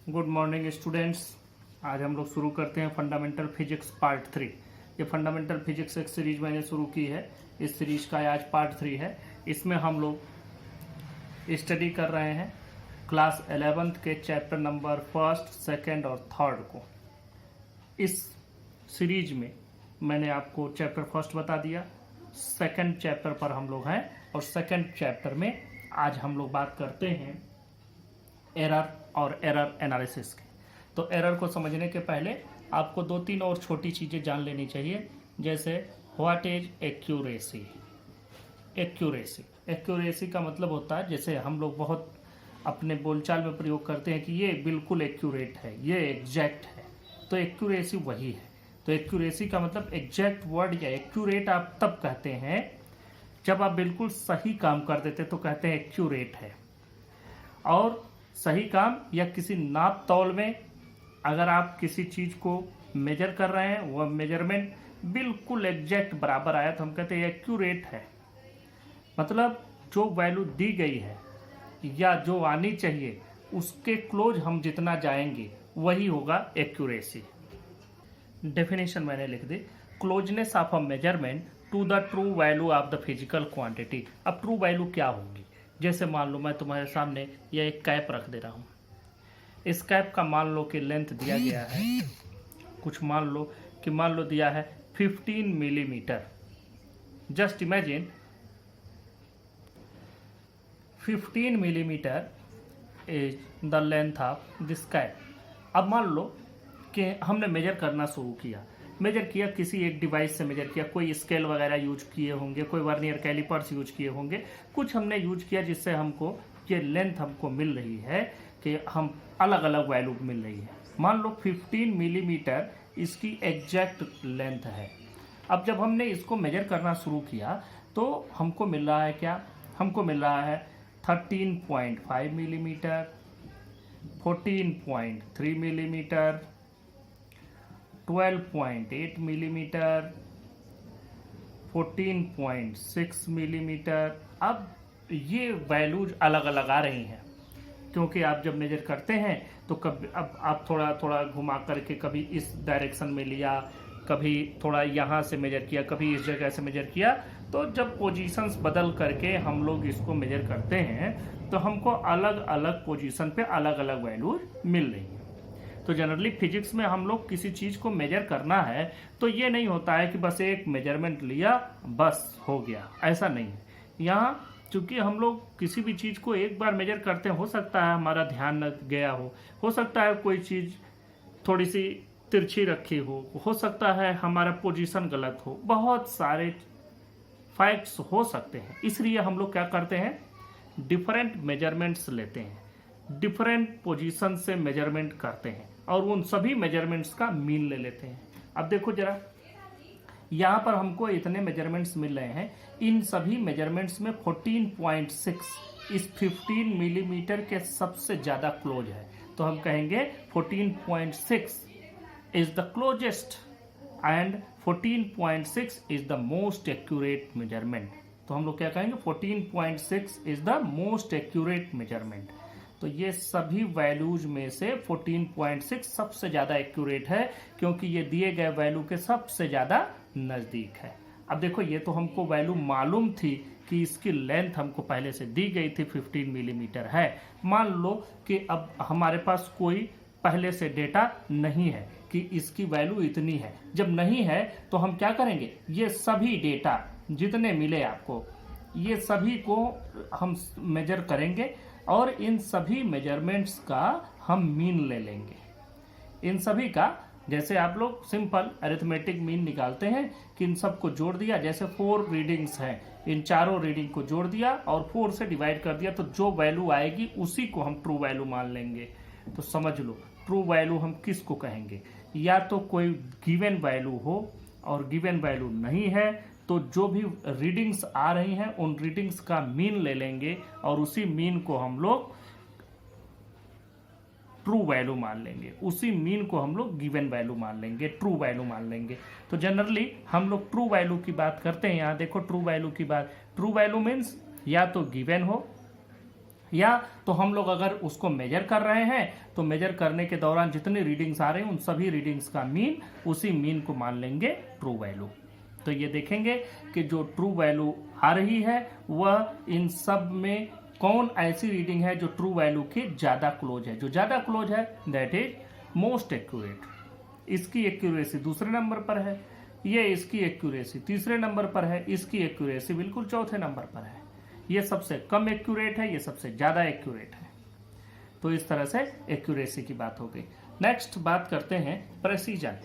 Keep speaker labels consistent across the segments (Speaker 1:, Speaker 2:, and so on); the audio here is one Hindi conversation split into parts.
Speaker 1: Good morning students. आज हम लोग शुरू करते हैं फंडामेंटल फिजिक्स पार्ट 3। ये फंडामेंटल फिजिक्स एक सीरीज मैंने शुरू की है। इस सीरीज का आज पार्ट 3 है। इसमें हम लोग स्टडी कर रहे हैं क्लास 11th के चैप्टर नंबर 1st, 2nd और 3rd को। इस सीरीज में मैंने आपको चैप्टर 1st बता दिया, 2nd चैप्टर पर हम लोग हैं और 2nd चैप्टर में आज हम लोग बात करते हैं एरर और एरर एनालिसिस की। तो एरर को समझने के पहले आपको 2-3 और छोटी चीज़ें जान लेनी चाहिए, जैसे व्हाट इज एक्यूरेसी। एक्यूरेसी का मतलब होता है, जैसे हम लोग बहुत अपने बोलचाल में प्रयोग करते हैं कि ये बिल्कुल एक्यूरेट है, ये एग्जैक्ट है, तो एक्यूरेसी वही है। तो एक्यूरेसी का मतलब एग्जैक्ट वर्ड या एक्यूरेट आप तब कहते हैं जब आप बिल्कुल सही काम कर देते तो कहते हैं एक्यूरेट है। और सही काम या किसी नाप तौल में अगर आप किसी चीज को मेजर कर रहे हैं, वह मेजरमेंट बिल्कुल एग्जैक्ट बराबर आया तो हम कहते हैं एक्यूरेट है। मतलब जो वैल्यू दी गई है या जो आनी चाहिए उसके क्लोज हम जितना जाएंगे वही होगा एक्यूरेसी। डेफिनेशन मैंने लिख दी, closeness of a measurement to the true value of the physical quantity. अब ट्रू वैल्यू क्या होगी? जैसे मान लो मैं तुम्हारे सामने यह एक कैप रख दे रहा हूँ। इस कैप का मान लो कि लेंथ दिया गया है, कुछ मान लो दिया है 15 millimetre. Just imagine 15 millimetre is the length of this cap. अब मान लो कि हमने मेजर करना शुरू किया, किसी एक डिवाइस से मेजर किया, कोई स्केल वगैरह यूज किए होंगे, कोई वर्नियर कैलिपर्स यूज किए होंगे, कुछ हमने यूज किया जिससे हमको ये लेंथ हमको मिल रही है कि हम अलग अलग वैल्यू मिल रही है। मान लो 15 मिलीमीटर इसकी एग्जैक्ट लेंथ है। अब जब हमने इसको मेजर करना शुरू किया तो हमको मिल रहा है क्या? हमको मिल रहा है 13.5 मिलीमीटर, 14.3 मिलीमीटर, 12.8 मिलीमीटर, 14.6 मिलीमीटर। अब ये वैल्यूज अलग अलग आ रही हैं क्योंकि आप जब मेजर करते हैं तो कभी अब आप थोड़ा थोड़ा घुमा करके कभी इस डायरेक्शन में लिया, कभी थोड़ा यहाँ से मेजर किया, कभी इस जगह से मेजर किया। तो जब पोजीशंस बदल करके हम लोग इसको मेजर करते हैं तो हमको अलग अलग पोजीशन पे अलग अलग वैल्यूज मिल रही हैं। तो जनरली फिजिक्स में हम लोग किसी चीज को मेजर करना है तो ये नहीं होता है कि बस एक मेजरमेंट लिया बस हो गया, ऐसा नहीं है। यहाँ चूंकि हम लोग किसी भी चीज को एक बार मेजर करते हैं, हो सकता है हमारा ध्यान न गया हो सकता है कोई चीज थोड़ी सी तिरछी रखी हो सकता है हमारा पोजीशन गलत हो, बहुत सारे फैक्ट्स हो सकते हैं। इसलिए हम लोग क्या करते हैं, डिफरेंट मेजरमेंट्स लेते हैं, डिफरेंट पोजीशन से मेजरमेंट करते हैं और उन सभी मेजरमेंट्स का मीन ले लेते हैं। अब देखो जरा, यहाँ पर हमको इतने मेजरमेंट्स मिल रहे हैं, इन सभी मेजरमेंट्स में 14.6 इस 15 मिलीमीटर के सबसे ज्यादा क्लोज है। तो हम कहेंगे 14.6 is the closest and 14.6 is the most accurate measurement. तो हम लोग क्या कहेंगे, 14.6 is the most accurate measurement. तो ये सभी वैल्यूज में से 14.6 सबसे ज्यादा एक्यूरेट है क्योंकि ये दिए गए वैल्यू के सबसे ज्यादा नजदीक है। अब देखो, ये तो हमको वैल्यू मालूम थी कि इसकी लेंथ हमको पहले से दी गई थी 15 मिलीमीटर है। मान लो कि अब हमारे पास कोई पहले से डेटा नहीं है कि इसकी वैल्यू इतनी है। जब नहीं है तो हम क्या करेंगे, ये सभी डेटा जितने मिले आपको, ये सभी को हम मेजर करेंगे और इन सभी मेजरमेंट्स का हम मीन ले लेंगे। इन सभी का, जैसे आप लोग सिंपल अरिथमेटिक मीन निकालते हैं कि इन सब को जोड़ दिया, जैसे 4 रीडिंग्स हैं, इन चारों रीडिंग को जोड़ दिया और 4 से डिवाइड कर दिया, तो जो वैल्यू आएगी उसी को हम ट्रू वैल्यू मान लेंगे। तो समझ लो, ट्रू वैल्यू हम किसको कहेंगे? या तो कोई गिवन वैल्यू हो और गिवन वैल्यू नहीं है तो जो भी रीडिंग्स आ रही हैं उन रीडिंग्स का मीन ले लेंगे और उसी मीन को हम लोग ट्रू वैल्यू मान लेंगे, उसी मीन को हम लोग गिवन वैल्यू मान लेंगे, ट्रू वैल्यू मान लेंगे। तो जनरली हम लोग ट्रू वैल्यू की बात करते हैं। यहाँ देखो ट्रू वैल्यू की बात, ट्रू वैल्यू मीन्स या तो गिवन हो या तो हम लोग अगर उसको मेजर कर रहे हैं तो मेजर करने के दौरान जितनी रीडिंग्स आ रही हैं उन सभी रीडिंग्स का मीन, उसी मीन को मान लेंगे ट्रू वैल्यू। तो ये देखेंगे कि जो ट्रू वैल्यू आ रही है वह इन सब में कौन ऐसी रीडिंग है जो ट्रू वैल्यू के ज्यादा क्लोज है। जो ज्यादा क्लोज है दैट इज मोस्ट एक्यूरेट। इसकी एक्यूरेसी दूसरे नंबर पर है, ये इसकी एक्यूरेसी तीसरे नंबर पर है, इसकी एक्यूरेसी बिल्कुल चौथे नंबर पर है। ये सबसे कम एक्यूरेट है, ये सबसे ज्यादा एक्यूरेट है। तो इस तरह से एक्यूरेसी की बात हो गई। नेक्स्ट बात करते हैं प्रेसीजन।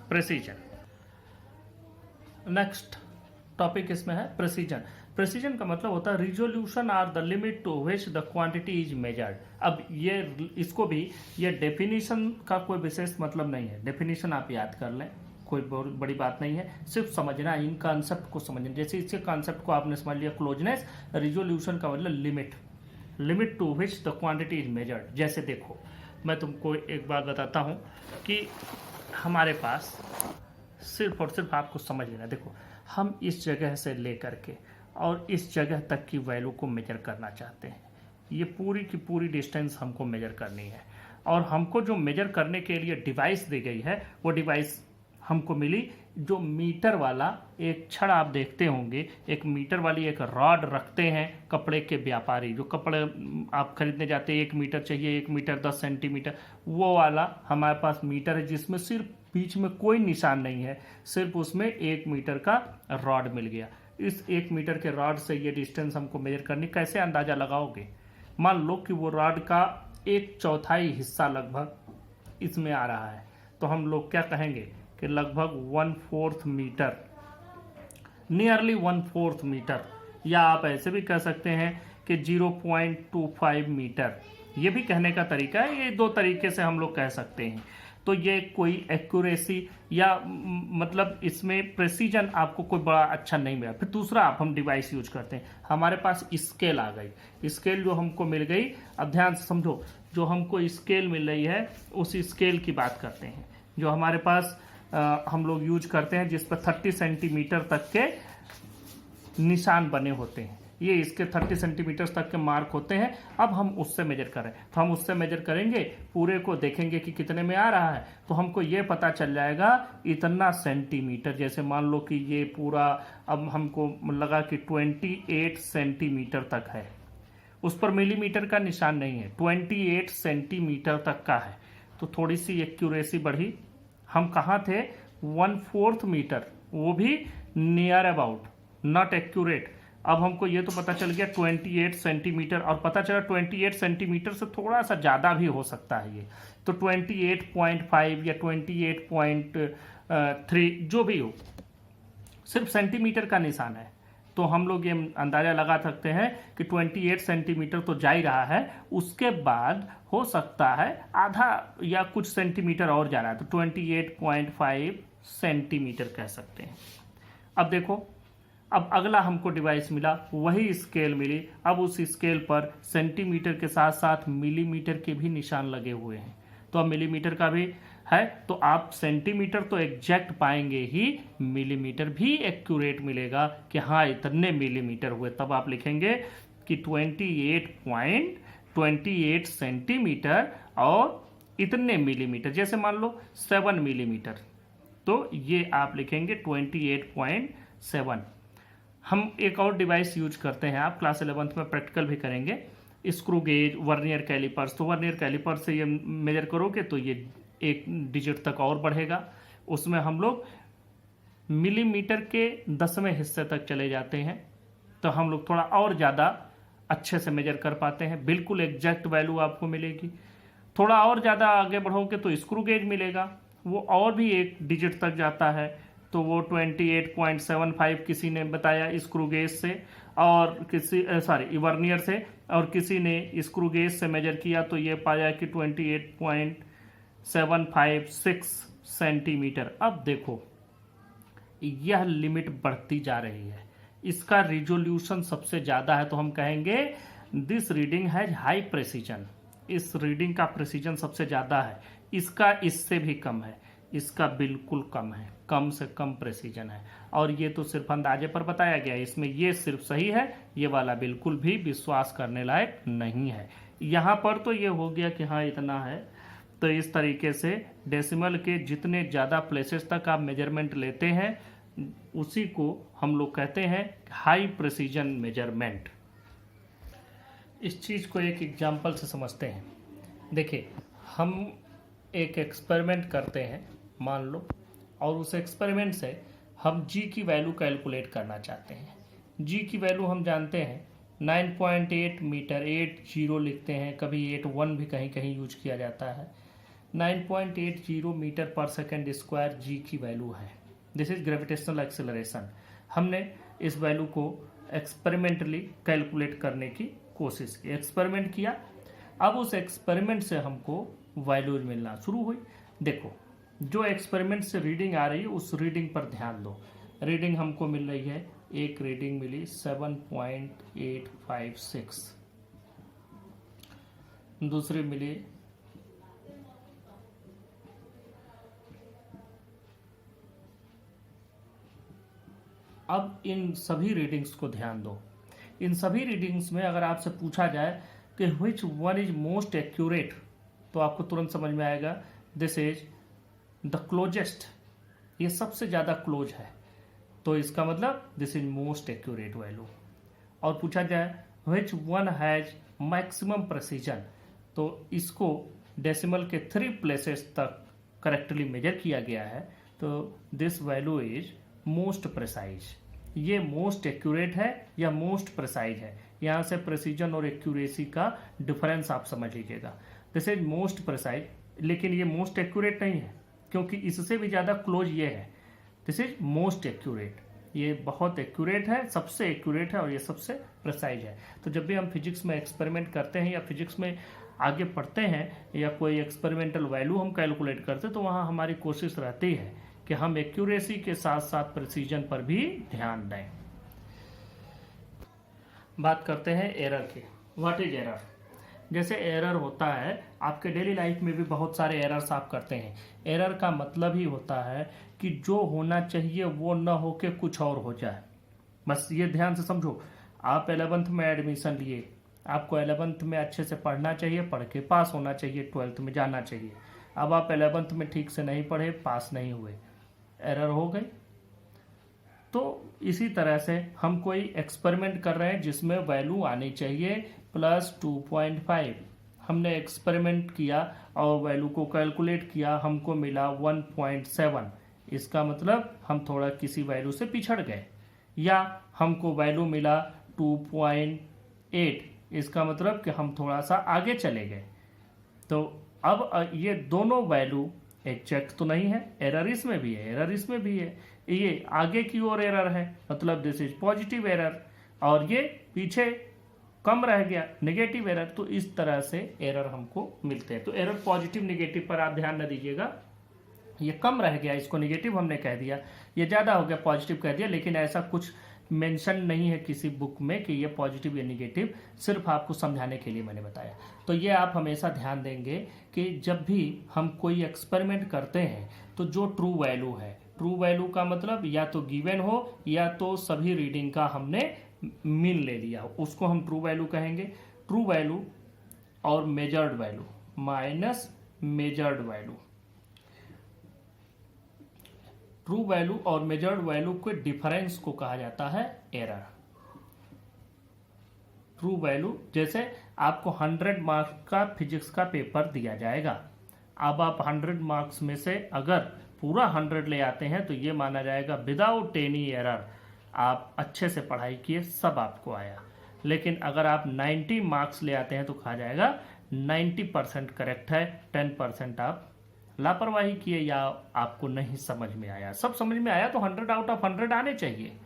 Speaker 1: प्रेसीजन नेक्स्ट टॉपिक इसमें है प्रेसीजन। प्रेसीजन का मतलब होता है resolution are the limit to which the quantity is measured. अब ये इसको भी, ये डेफिनेशन का कोई विशेष मतलब नहीं है, डेफिनेशन आप याद कर लें, कोई बहुत बड़ी बात नहीं है, सिर्फ समझना, इन कॉन्सेप्ट को समझना। जैसे इसके कॉन्सेप्ट को आपने समझ लिया, क्लोजनेस, रिजोल्यूशन का मतलब limit, limit to which the quantity is measured. जैसे देखो मैं तुमको एक बात बताता हूँ कि हमारे पास सिर्फ और सिर्फ आपको समझ लेना, देखो हम इस जगह से लेकर के और इस जगह तक की वैल्यू को मेजर करना चाहते हैं। ये पूरी की पूरी डिस्टेंस हमको मेजर करनी है और हमको जो मेजर करने के लिए डिवाइस दी गई है वो डिवाइस हमको मिली जो मीटर वाला एक छड़, आप देखते होंगे एक मीटर वाली एक रॉड रखते हैं कपड़े के व्यापारी, जो कपड़े आप खरीदने जाते हैं, 1 मीटर चाहिए, 1 मीटर 10 सेंटीमीटर, वो वाला हमारे पास मीटर है जिसमें सिर्फ बीच में कोई निशान नहीं है, सिर्फ उसमें 1 मीटर का रॉड मिल गया। इस 1 मीटर के रॉड से ये डिस्टेंस हमको मेजर करनी, कैसे अंदाजा लगाओगे? मान लो कि वो रॉड का 1/4 हिस्सा लगभग इसमें आ रहा है, तो हम लोग क्या कहेंगे कि लगभग 1/4 मीटर, नियरली 1/4 मीटर, या आप ऐसे भी कह सकते हैं कि 0.25 मीटर। ये भी कहने का तरीका है, ये 2 तरीके से हम लोग कह सकते हैं। तो ये कोई एक्यूरेसी या मतलब इसमें प्रेसीजन आपको कोई बड़ा अच्छा नहीं मिला। फिर दूसरा आप हम डिवाइस यूज करते हैं, हमारे पास स्केल आ गई। स्केल जो हमको मिल गई, अब ध्यान से समझो, जो हमको स्केल मिल रही है उस स्केल की बात करते हैं जो हमारे पास हम लोग यूज करते हैं, जिस पर 30 सेंटीमीटर तक के निशान बने होते हैं। ये इसके 30 सेंटीमीटर तक के मार्क होते हैं। अब हम उससे मेजर करें तो हम उससे मेजर करेंगे, पूरे को देखेंगे कि कितने में आ रहा है, तो हमको ये पता चल जाएगा इतना सेंटीमीटर। जैसे मान लो कि ये पूरा अब हमको लगा कि 28 सेंटीमीटर तक है, उस पर मिलीमीटर का निशान नहीं है, 28 सेंटीमीटर तक का है, तो थोड़ी सी एक्यूरेसी बढ़ी। हम कहाँ थे? 1/4 मीटर, वो भी नियर अबाउट, नॉट एक्यूरेट। अब हमको ये तो पता चल गया 28 सेंटीमीटर, और पता चला 28 सेंटीमीटर से थोड़ा सा ज़्यादा भी हो सकता है ये, तो 28.5 या 28.3 जो भी हो, सिर्फ सेंटीमीटर का निशान है। तो हम लोग ये अंदाजा लगा सकते हैं कि 28 सेंटीमीटर तो जा ही रहा है, उसके बाद हो सकता है आधा या कुछ सेंटीमीटर और जा रहा है, तो 28.5 सेंटीमीटर कह सकते हैं। अब देखो, अब अगला हमको डिवाइस मिला, वही स्केल मिली। अब उस स्केल पर सेंटीमीटर के साथ साथ मिलीमीटर के भी निशान लगे हुए हैं, तो अब मिलीमीटर का भी है, तो आप सेंटीमीटर तो एग्जैक्ट पाएंगे ही, मिलीमीटर भी एक्यूरेट मिलेगा कि हाँ इतने मिलीमीटर हुए। तब आप लिखेंगे कि 28.28 सेंटीमीटर और इतने मिलीमीटर। जैसे मान लो 7 मिलीमीटर, तो ये आप लिखेंगे 28.7। हम एक और डिवाइस यूज करते हैं, आप क्लास 11th में प्रैक्टिकल भी करेंगे, स्क्रू गेज, वर्नियर कैलिपर्स। तो वर्नियर कैलिपर से ये मेजर करोगे तो ये 1 डिजिट तक और बढ़ेगा। उसमें हम लोग मिलीमीटर के 10वें हिस्से तक चले जाते हैं, तो हम लोग थोड़ा और ज़्यादा अच्छे से मेजर कर पाते हैं, बिल्कुल एग्जैक्ट वैल्यू आपको मिलेगी। थोड़ा और ज़्यादा आगे बढ़ोगे तो स्क्रू गेज मिलेगा, वो और भी 1 डिजिट तक जाता है, तो वो 28.75 किसी ने बताया स्क्रू गेज से, और किसी वर्नियर से, और किसी ने स्क्रू गेज से मेजर किया तो ये पाया कि 28.756 सेंटीमीटर। अब देखो यह लिमिट बढ़ती जा रही है, इसका रिजोल्यूशन सबसे ज़्यादा है, तो हम कहेंगे this reading has high precision. इस रीडिंग का प्रेसिजन सबसे ज़्यादा है, इसका इससे भी कम है। इसका बिल्कुल कम है, कम से कम प्रेसिजन है। और ये तो सिर्फ अंदाजे पर बताया गया है, इसमें ये सिर्फ सही है, ये वाला बिल्कुल भी विश्वास करने लायक नहीं है। यहाँ पर तो ये हो गया कि हाँ इतना है। तो इस तरीके से डेसिमल के जितने ज़्यादा प्लेसेस तक आप मेजरमेंट लेते हैं उसी को हम लोग कहते हैं हाई प्रेसिजन मेजरमेंट। इस चीज़ को एक एग्जांपल से समझते हैं। देखिए, हम एक एक्सपेरिमेंट करते हैं मान लो, और उस एक्सपेरिमेंट से हम जी की वैल्यू कैलकुलेट करना चाहते हैं। जी की वैल्यू हम जानते हैं 9.8 मीटर, 80 लिखते हैं, कभी 81 भी कहीं कहीं यूज किया जाता है। 9.80 मीटर पर सेकेंड स्क्वायर जी की वैल्यू है। This is gravitational acceleration. हमने इस वैल्यू को एक्सपेरिमेंटली कैलकुलेट करने की कोशिश की, एक्सपेरिमेंट किया। अब उस एक्सपेरिमेंट से हमको वैल्यूज मिलना शुरू हुई। देखो, जो एक्सपेरिमेंट से रीडिंग आ रही है उस रीडिंग पर ध्यान दो। रीडिंग हमको मिल रही है, एक रीडिंग मिली 7.856, दूसरी मिली अब इन सभी रीडिंग्स को ध्यान दो। इन सभी रीडिंग्स में अगर आपसे पूछा जाए कि which one is most accurate, तो आपको तुरंत समझ में आएगा दिस इज द क्लोजेस्ट, ये सबसे ज़्यादा क्लोज है, तो इसका मतलब this is most accurate value. और पूछा जाए which one has maximum precision, तो इसको डेसिमल के 3 प्लेसेस तक करेक्टली मेजर किया गया है, तो this value is most precise. ये मोस्ट एक्यूरेट है या मोस्ट प्रिसाइज है, यहाँ से प्रेसिजन और एक्यूरेसी का डिफरेंस आप समझ लीजिएगा। दिस इज मोस्ट प्रिसाइज, लेकिन ये मोस्ट एक्यूरेट नहीं है क्योंकि इससे भी ज़्यादा क्लोज ये है। दिस इज मोस्ट एक्यूरेट, ये बहुत एक्यूरेट है, सबसे एक्यूरेट है और ये सबसे प्रिसाइज है। तो जब भी हम फिजिक्स में एक्सपेरिमेंट करते हैं या फिजिक्स में आगे पढ़ते हैं या कोई एक्सपेरिमेंटल वैल्यू हम कैलकुलेट करते हैं, तो वहाँ हमारी कोशिश रहती है कि हम एक्यूरेसी के साथ साथ प्रिसीजन पर भी ध्यान दें। बात करते हैं एरर की। What is error? जैसे एरर होता है, आपके डेली लाइफ में भी बहुत सारे एरर्स आप करते हैं। एरर का मतलब ही होता है कि जो होना चाहिए वो न हो के कुछ और हो जाए। बस ये ध्यान से समझो। आप 11th में एडमिशन लिए, आपको 11th में अच्छे से पढ़ना चाहिए, पढ़ के पास होना चाहिए, 12th में जाना चाहिए। अब आप 11th में ठीक से नहीं पढ़े, पास नहीं हुए, एरर हो गई। तो इसी तरह से हम कोई एक्सपेरिमेंट कर रहे हैं जिसमें वैल्यू आनी चाहिए +2.5। हमने एक्सपेरिमेंट किया और वैल्यू को कैलकुलेट किया, हमको मिला 1.7। इसका मतलब हम थोड़ा किसी वैल्यू से पिछड़ गए। या हमको वैल्यू मिला 2.8, इसका मतलब कि हम थोड़ा सा आगे चले गए। तो अब ये दोनों वैल्यू एग्जैक्ट तो नहीं है, एरर इसमें भी है, एरर इसमें भी है। ये आगे की ओर एरर है, मतलब दिस इज पॉजिटिव एरर, और ये पीछे कम रह गया, नेगेटिव एरर। तो इस तरह से एरर हमको मिलते हैं। तो एरर पॉजिटिव नेगेटिव पर आप ध्यान न दीजिएगा। ये कम रह गया, इसको नेगेटिव हमने कह दिया, ये ज़्यादा हो गया पॉजिटिव कह दिया, लेकिन ऐसा कुछ मेंशन नहीं है किसी बुक में कि ये पॉजिटिव या नेगेटिव, सिर्फ आपको समझाने के लिए मैंने बताया। तो ये आप हमेशा ध्यान देंगे कि जब भी हम कोई एक्सपेरिमेंट करते हैं तो जो ट्रू वैल्यू है, ट्रू वैल्यू का मतलब या तो गिवन हो या तो सभी रीडिंग का हमने मीन ले लिया हो, उसको हम ट्रू वैल्यू कहेंगे। ट्रू वैल्यू और measured value minus measured value, true value और मेजर्ड वैल्यू के डिफरेंस को कहा जाता है एरर। ट्रू वैल्यू, जैसे आपको 100 मार्क्स का फिजिक्स का पेपर दिया जाएगा। अब आप 100 मार्क्स में से अगर पूरा 100 ले आते हैं तो ये माना जाएगा विदाउट एनी एरर, आप अच्छे से पढ़ाई किए, सब आपको आया। लेकिन अगर आप 90 मार्क्स ले आते हैं तो कहा जाएगा 90% करेक्ट है, 10% आप लापरवाही किए या आपको नहीं समझ में आया। सब समझ में आया तो 100 आउट ऑफ 100 आने चाहिए।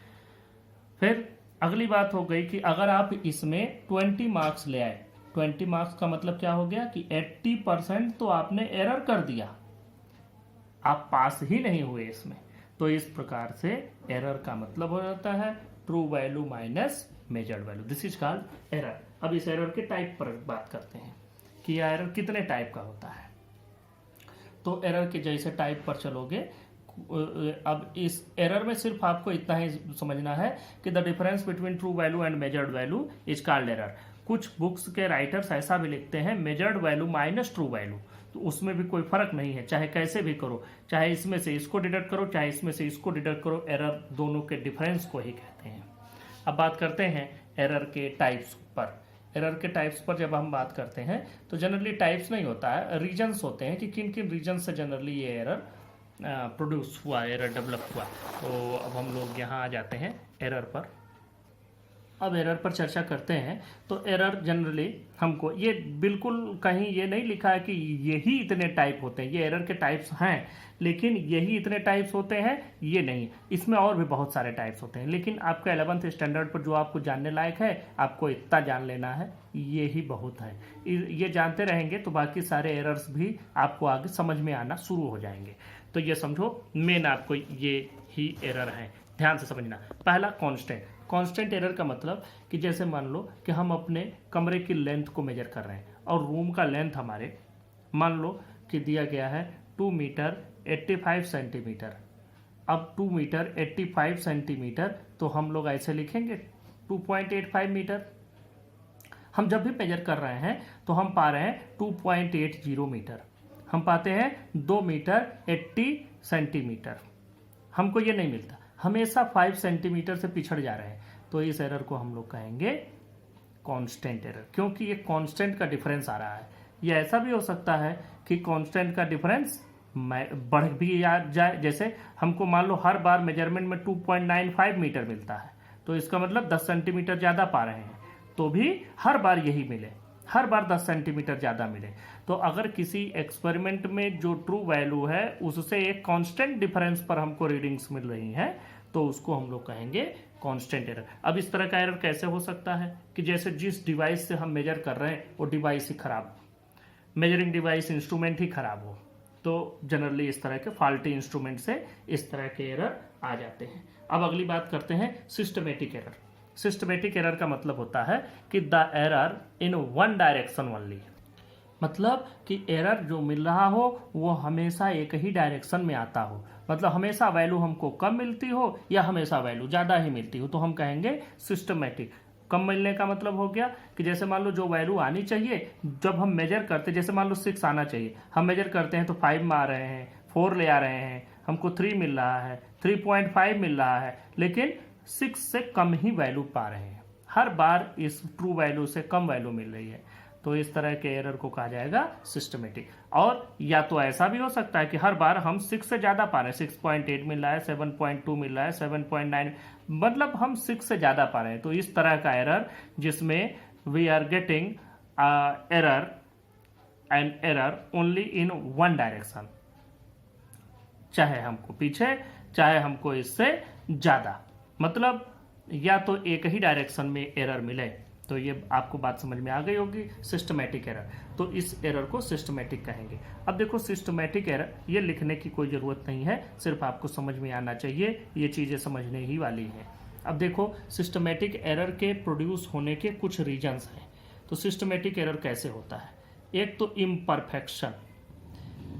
Speaker 1: फिर अगली बात हो गई कि अगर आप इसमें 20 मार्क्स ले आए, 20 मार्क्स का मतलब क्या हो गया कि 80% तो आपने एरर कर दिया, आप पास ही नहीं हुए इसमें। तो इस प्रकार से एरर का मतलब हो जाता है true value minus measured value, this is called error. अब इस एरर के टाइप पर बात करते हैं कि यह एरर कितने टाइप का होता है। तो एरर के जैसे टाइप पर चलोगे। अब इस एरर में सिर्फ आपको इतना ही समझना है कि the difference between true value and measured value is called error. कुछ बुक्स के राइटर्स ऐसा भी लिखते हैं measured value minus true value, तो उसमें भी कोई फर्क नहीं है, चाहे कैसे भी करो, चाहे इसमें से इसको डिडक्ट करो चाहे इसमें से इसको डिडक्ट करो, एरर दोनों के डिफरेंस को ही कहते हैं। अब बात करते हैं एरर के टाइप्स पर। एरर के टाइप्स पर जब हम बात करते हैं तो जनरली टाइप्स नहीं होता है, रीजन्स होते हैं कि किन किन रीजन से जनरली ये एरर प्रोड्यूस हुआ, एरर डेवलप हुआ। तो अब हम लोग यहाँ आ जाते हैं एरर पर। अब एरर पर चर्चा करते हैं तो एरर जनरली हमको ये बिल्कुल कहीं ये नहीं लिखा है कि यही इतने टाइप होते हैं, ये एरर के टाइप्स हैं लेकिन यही इतने टाइप्स होते हैं ये नहीं, इसमें और भी बहुत सारे टाइप्स होते हैं। लेकिन आपका 11th स्टैंडर्ड पर जो आपको जानने लायक है आपको इतना जान लेना है, ये ही बहुत है। ये जानते रहेंगे तो बाकी सारे एरर्स भी आपको आगे समझ में आना शुरू हो जाएंगे। तो ये समझो मेन आपको ये ही एरर है, ध्यान से समझना। पहला कांस्टेंट। कांस्टेंट एरर का मतलब कि जैसे मान लो कि हम अपने कमरे की लेंथ को मेजर कर रहे हैं और रूम का लेंथ हमारे मान लो कि दिया गया है 2 मीटर 85 सेंटीमीटर। अब 2 मीटर 85 सेंटीमीटर तो हम लोग ऐसे लिखेंगे 2.85 मीटर। हम जब भी मेजर कर रहे हैं तो हम पा रहे हैं 2.80 मीटर, हम पाते हैं 2 मीटर 80 सेंटीमीटर। हमको ये नहीं मिलता, हमेशा 5 सेंटीमीटर से पिछड़ जा रहे हैं, तो इस एरर को हम लोग कहेंगे कांस्टेंट एरर, क्योंकि ये कांस्टेंट का डिफरेंस आ रहा है। ये ऐसा भी हो सकता है कि कांस्टेंट का डिफरेंस बढ़ भी जाए, जैसे हमको मान लो हर बार मेजरमेंट में 2.95 मीटर मिलता है तो इसका मतलब 10 सेंटीमीटर ज़्यादा पा रहे हैं, तो भी हर बार यही मिले, हर बार 10 सेंटीमीटर ज़्यादा मिले। तो अगर किसी एक्सपेरिमेंट में जो ट्रू वैल्यू है उससे एक कांस्टेंट डिफरेंस पर हमको रीडिंग्स मिल रही हैं तो उसको हम लोग कहेंगे कांस्टेंट एरर। अब इस तरह का एरर कैसे हो सकता है कि जैसे जिस डिवाइस से हम मेजर कर रहे हैं वो डिवाइस ही खराब, मेजरिंग डिवाइस इंस्ट्रूमेंट ही खराब हो, तो जनरली इस तरह के फॉल्टी इंस्ट्रूमेंट से इस तरह के एरर आ जाते हैं। अब अगली बात करते हैं सिस्टमेटिक एरर। सिस्टमेटिक एरर का मतलब होता है कि the error in one direction only, मतलब कि एरर जो मिल रहा हो वो हमेशा एक ही डायरेक्शन में आता हो, मतलब हमेशा वैल्यू हमको कम मिलती हो या हमेशा वैल्यू ज़्यादा ही मिलती हो, तो हम कहेंगे सिस्टमेटिक। कम मिलने का मतलब हो गया कि जैसे मान लो जो वैल्यू आनी चाहिए जब हम मेजर करते, जैसे मान लो 6 आना चाहिए, हम मेजर करते हैं तो 5 में आ रहे हैं, 4 ले आ रहे हैं, हमको 3 मिल रहा है, 3.5 मिल रहा है, लेकिन 6 से कम ही वैल्यू पा रहे हैं, हर बार इस ट्रू वैल्यू से कम वैल्यू मिल रही है, तो इस तरह के एरर को कहा जाएगा सिस्टमेटिक। और या तो ऐसा भी हो सकता है कि हर बार हम 6 से ज़्यादा पा रहे हैं, 6.8 मिल रहा है, 7.2 मिल रहा है, 7.9, मतलब हम 6 से ज़्यादा पा रहे हैं, तो इस तरह का एरर जिसमें we are getting error only in one direction, चाहे हमको पीछे चाहे हमको इससे ज़्यादा, मतलब या तो एक ही डायरेक्शन में एरर मिले, तो ये आपको बात समझ में आ गई होगी सिस्टमेटिक एरर। तो इस एरर को सिस्टमेटिक कहेंगे। अब देखो सिस्टमेटिक एरर ये लिखने की कोई ज़रूरत नहीं है, सिर्फ आपको समझ में आना चाहिए, ये चीज़ें समझने ही वाली हैं। अब देखो सिस्टमेटिक एरर के प्रोड्यूस होने के कुछ रीजन्स हैं। तो सिस्टमेटिक एरर कैसे होता है, एक तो इम्परफेक्शन,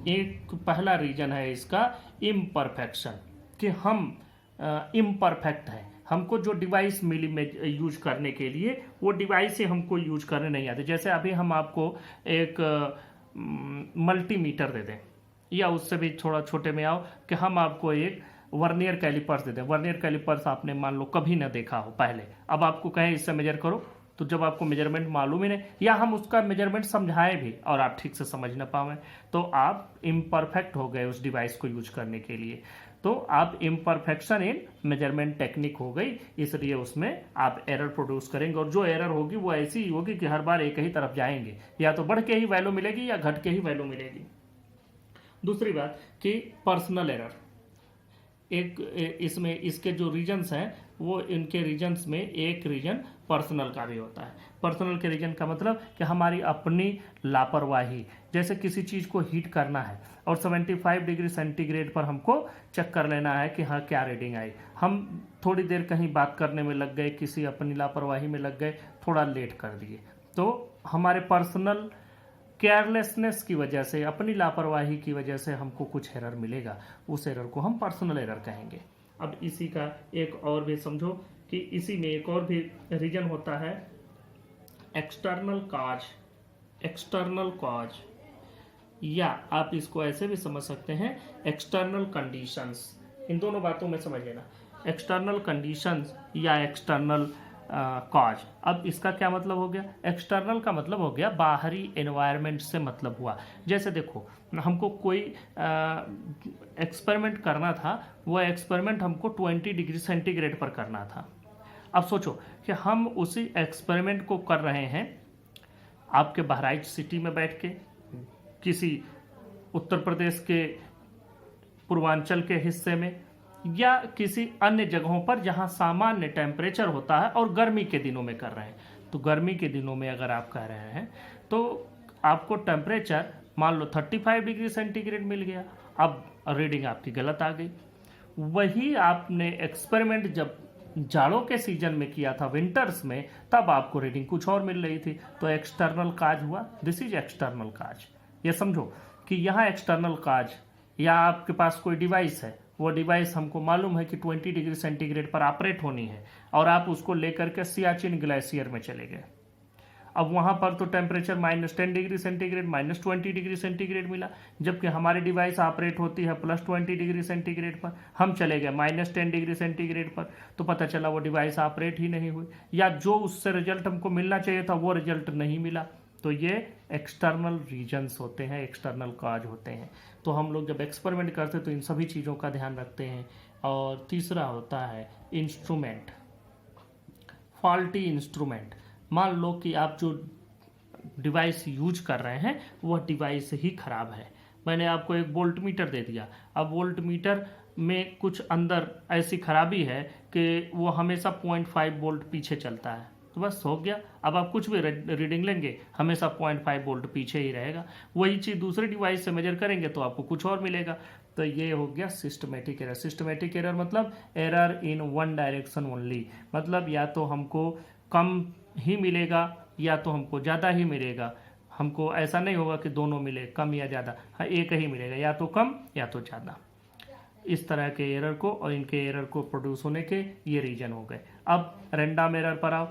Speaker 1: एक पहला रीजन है इसका इम्परफेक्शन, कि हम इम्परफेक्ट हैं, हमको जो डिवाइस मिली में यूज करने के लिए वो डिवाइस से हमको यूज करने नहीं आते। जैसे अभी हम आपको एक मल्टीमीटर दे दें या उससे भी थोड़ा छोटे में आओ कि हम आपको एक वर्नियर कैलिपर्स दे दें। वर्नियर कैलिपर्स आपने मान लो कभी ना देखा हो पहले, अब आपको कहें इससे मेजर करो, तो जब आपको मेजरमेंट मालूम ही नहीं या हम उसका मेजरमेंट समझाएं भी और आप ठीक से समझ ना पाएं तो आप इम्परफेक्ट हो गए उस डिवाइस को यूज करने के लिए, तो आप इम्परफेक्शन इन मेजरमेंट टेक्निक हो गई, इसलिए उसमें आप एरर प्रोड्यूस करेंगे। और जो एरर होगी वो ऐसी होगी कि हर बार एक ही तरफ जाएंगे, या तो बढ़ के ही वैल्यू मिलेगी या घट के ही वैल्यू मिलेगी। दूसरी बात कि पर्सनल एरर, एक इसमें इसके जो रीजन्स हैं वो इनके रीजन्स में एक रीजन पर्सनल का भी होता है। पर्सनल के रीजन का मतलब कि हमारी अपनी लापरवाही, जैसे किसी चीज़ को हीट करना है और 75 डिग्री सेंटीग्रेड पर हमको चेक कर लेना है कि हाँ क्या रीडिंग आई, हम थोड़ी देर कहीं बात करने में लग गए, किसी अपनी लापरवाही में लग गए, थोड़ा लेट कर दिए, तो हमारे पर्सनल केयरलेसनेस की वजह से, अपनी लापरवाही की वजह से हमको कुछ एरर मिलेगा, उस एरर को हम पर्सनल एरर कहेंगे। अब इसी का एक और भी समझो कि इसी में एक और भी रीजन होता है एक्सटर्नल कॉज। एक्सटर्नल कॉज, या आप इसको ऐसे भी समझ सकते हैं एक्सटर्नल कंडीशंस। इन दोनों बातों में समझ लेना, एक्सटर्नल कंडीशंस या एक्सटर्नल कॉज। अब इसका क्या मतलब हो गया? एक्सटर्नल का मतलब हो गया बाहरी एनवायरनमेंट से मतलब हुआ। जैसे देखो, हमको कोई एक्सपेरिमेंट करना था, वो एक्सपेरिमेंट हमको 20 डिग्री सेंटीग्रेड पर करना था। अब सोचो कि हम उसी एक्सपेरिमेंट को कर रहे हैं आपके बहराइच सिटी में बैठ के, किसी उत्तर प्रदेश के पूर्वांचल के हिस्से में, या किसी अन्य जगहों पर जहां सामान्य टेम्परेचर होता है और गर्मी के दिनों में कर रहे हैं। तो गर्मी के दिनों में अगर आप कर रहे हैं तो आपको टेम्परेचर मान लो 35 डिग्री सेंटीग्रेड मिल गया। अब रीडिंग आपकी गलत आ गई। वही आपने एक्सपेरिमेंट जब जाड़ों के सीजन में किया था, विंटर्स में, तब आपको रीडिंग कुछ और मिल रही थी। तो एक्सटर्नल काज हुआ, दिस इज एक्सटर्नल काज। ये समझो कि यहाँ एक्सटर्नल काज, या आपके पास कोई डिवाइस है, वो डिवाइस हमको मालूम है कि 20 डिग्री सेंटीग्रेड पर ऑपरेट होनी है, और आप उसको लेकर के सियाचिन ग्लेशियर में चले गए। अब वहां पर तो temperature -10 degree centigrade, -20 degree centigrade मिला, जबकि हमारी डिवाइस ऑपरेट होती है +20 डिग्री सेंटीग्रेड पर। हम चले गए -10 डिग्री सेंटीग्रेड पर, तो पता चला वो डिवाइस ऑपरेट ही नहीं हुई, या जो उससे रिजल्ट हमको मिलना चाहिए था वो रिजल्ट नहीं मिला। तो ये एक्सटर्नल रीजन्स होते हैं, एक्सटर्नल काज होते हैं। तो हम लोग जब एक्सपेरिमेंट करते हैं तो इन सभी चीज़ों का ध्यान रखते हैं। और तीसरा होता है इंस्ट्रूमेंट, फॉल्टी इंस्ट्रूमेंट। मान लो कि आप जो डिवाइस यूज कर रहे हैं वह डिवाइस ही खराब है। मैंने आपको एक वोल्ट मीटर दे दिया, अब वोल्ट मीटर में कुछ अंदर ऐसी खराबी है कि वो हमेशा 0.5 वोल्ट पीछे चलता है, तो बस हो गया। अब आप कुछ भी रीडिंग लेंगे हमेशा 0.5 वोल्ट पीछे ही रहेगा। वही चीज़ दूसरे डिवाइस से मेजर करेंगे तो आपको कुछ और मिलेगा। तो ये हो गया सिस्टमेटिक एरर। सिस्टमेटिक एरर मतलब error in one direction only, मतलब या तो हमको कम ही मिलेगा या तो हमको ज़्यादा ही मिलेगा। हमको ऐसा नहीं होगा कि दोनों मिले, कम या ज़्यादा, हाँ एक ही मिलेगा, या तो कम या तो ज़्यादा। इस तरह के एरर को और इनके एरर को प्रोड्यूस होने के ये रीजन हो गए। अब रैंडम एरर पर आओ,